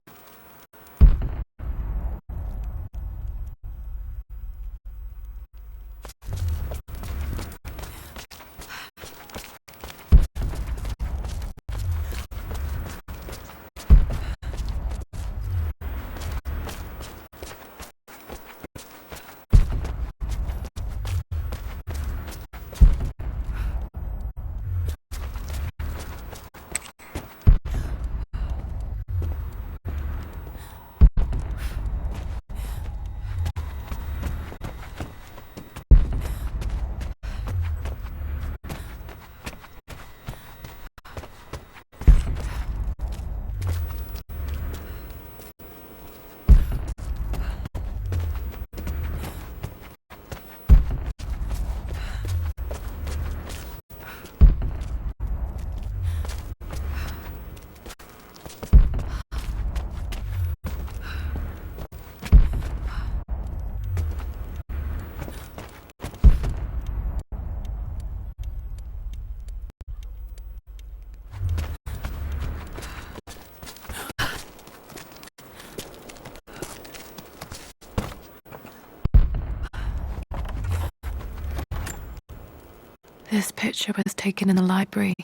This picture was taken in the library.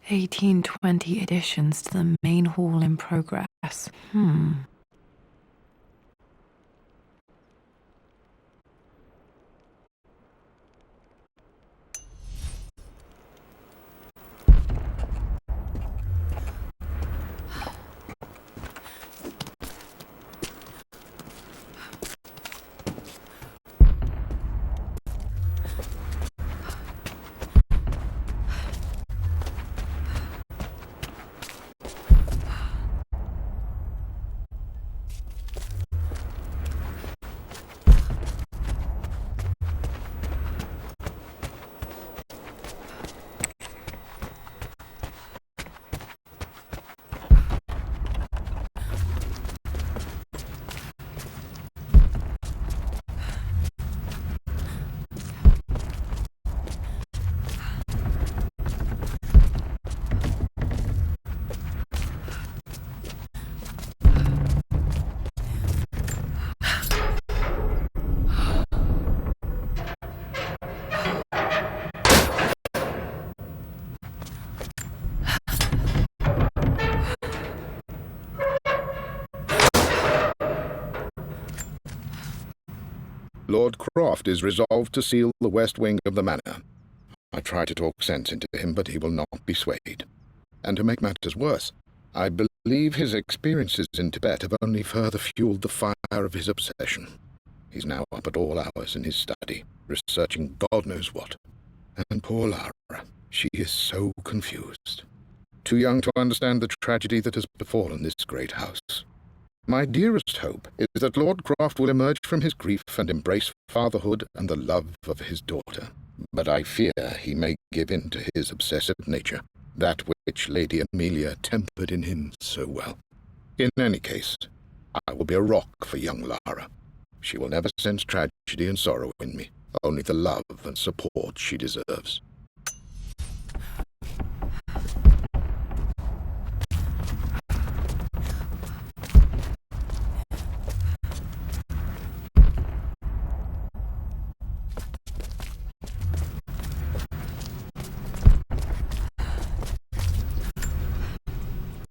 (1820) additions to the main hall in progress. Lord Croft is resolved to seal the west wing of the manor. I try to talk sense into him, but he will not be swayed. And to make matters worse, I believe his experiences in Tibet have only further fueled the fire of his obsession. He's now up at all hours in his study, researching God knows what. And poor Lara, she is so confused. Too young to understand the tragedy that has befallen this great house. My dearest hope is that Lord Croft will emerge from his grief and embrace fatherhood and the love of his daughter. But I fear he may give in to his obsessive nature, that which Lady Amelia tempered in him so well. In any case, I will be a rock for young Lara. She will never sense tragedy and sorrow in me, only the love and support she deserves.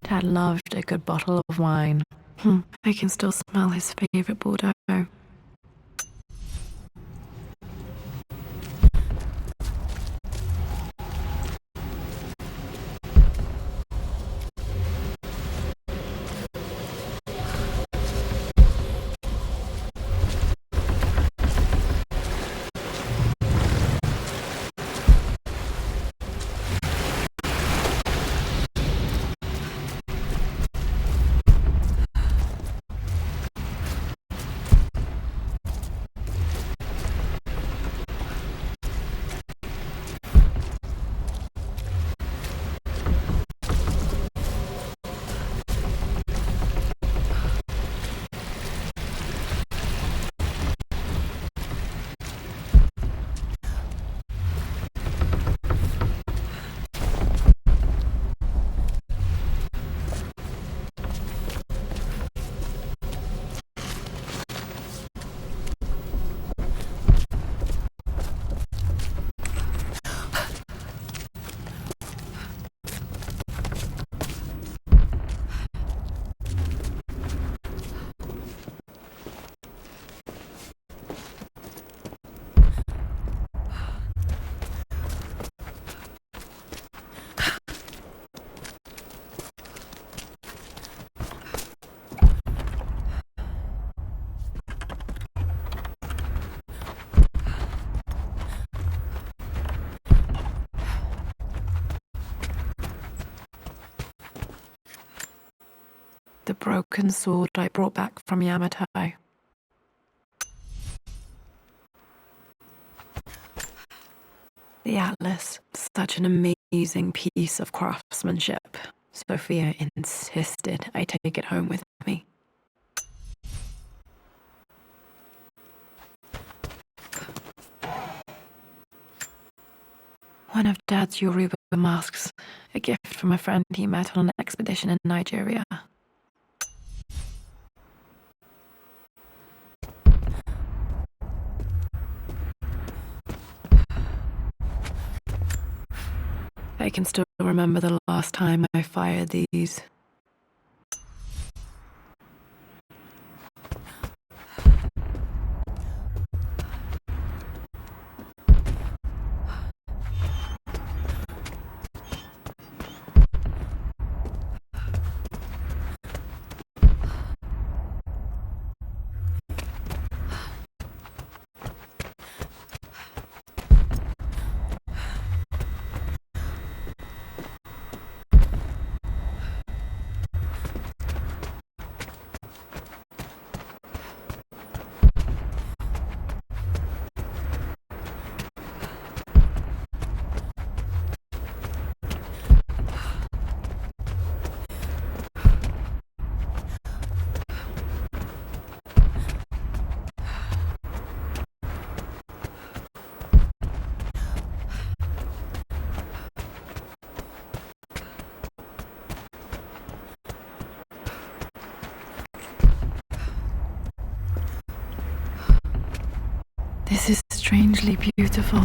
Dad loved a good bottle of wine. I can still smell his favorite Bordeaux. The broken sword I brought back from Yamato. The Atlas, such an amazing piece of craftsmanship. Sophia insisted I take it home with me. One of Dad's Yoruba masks, a gift from a friend he met on an expedition in Nigeria. I can still remember the last time I fired these. This is strangely beautiful.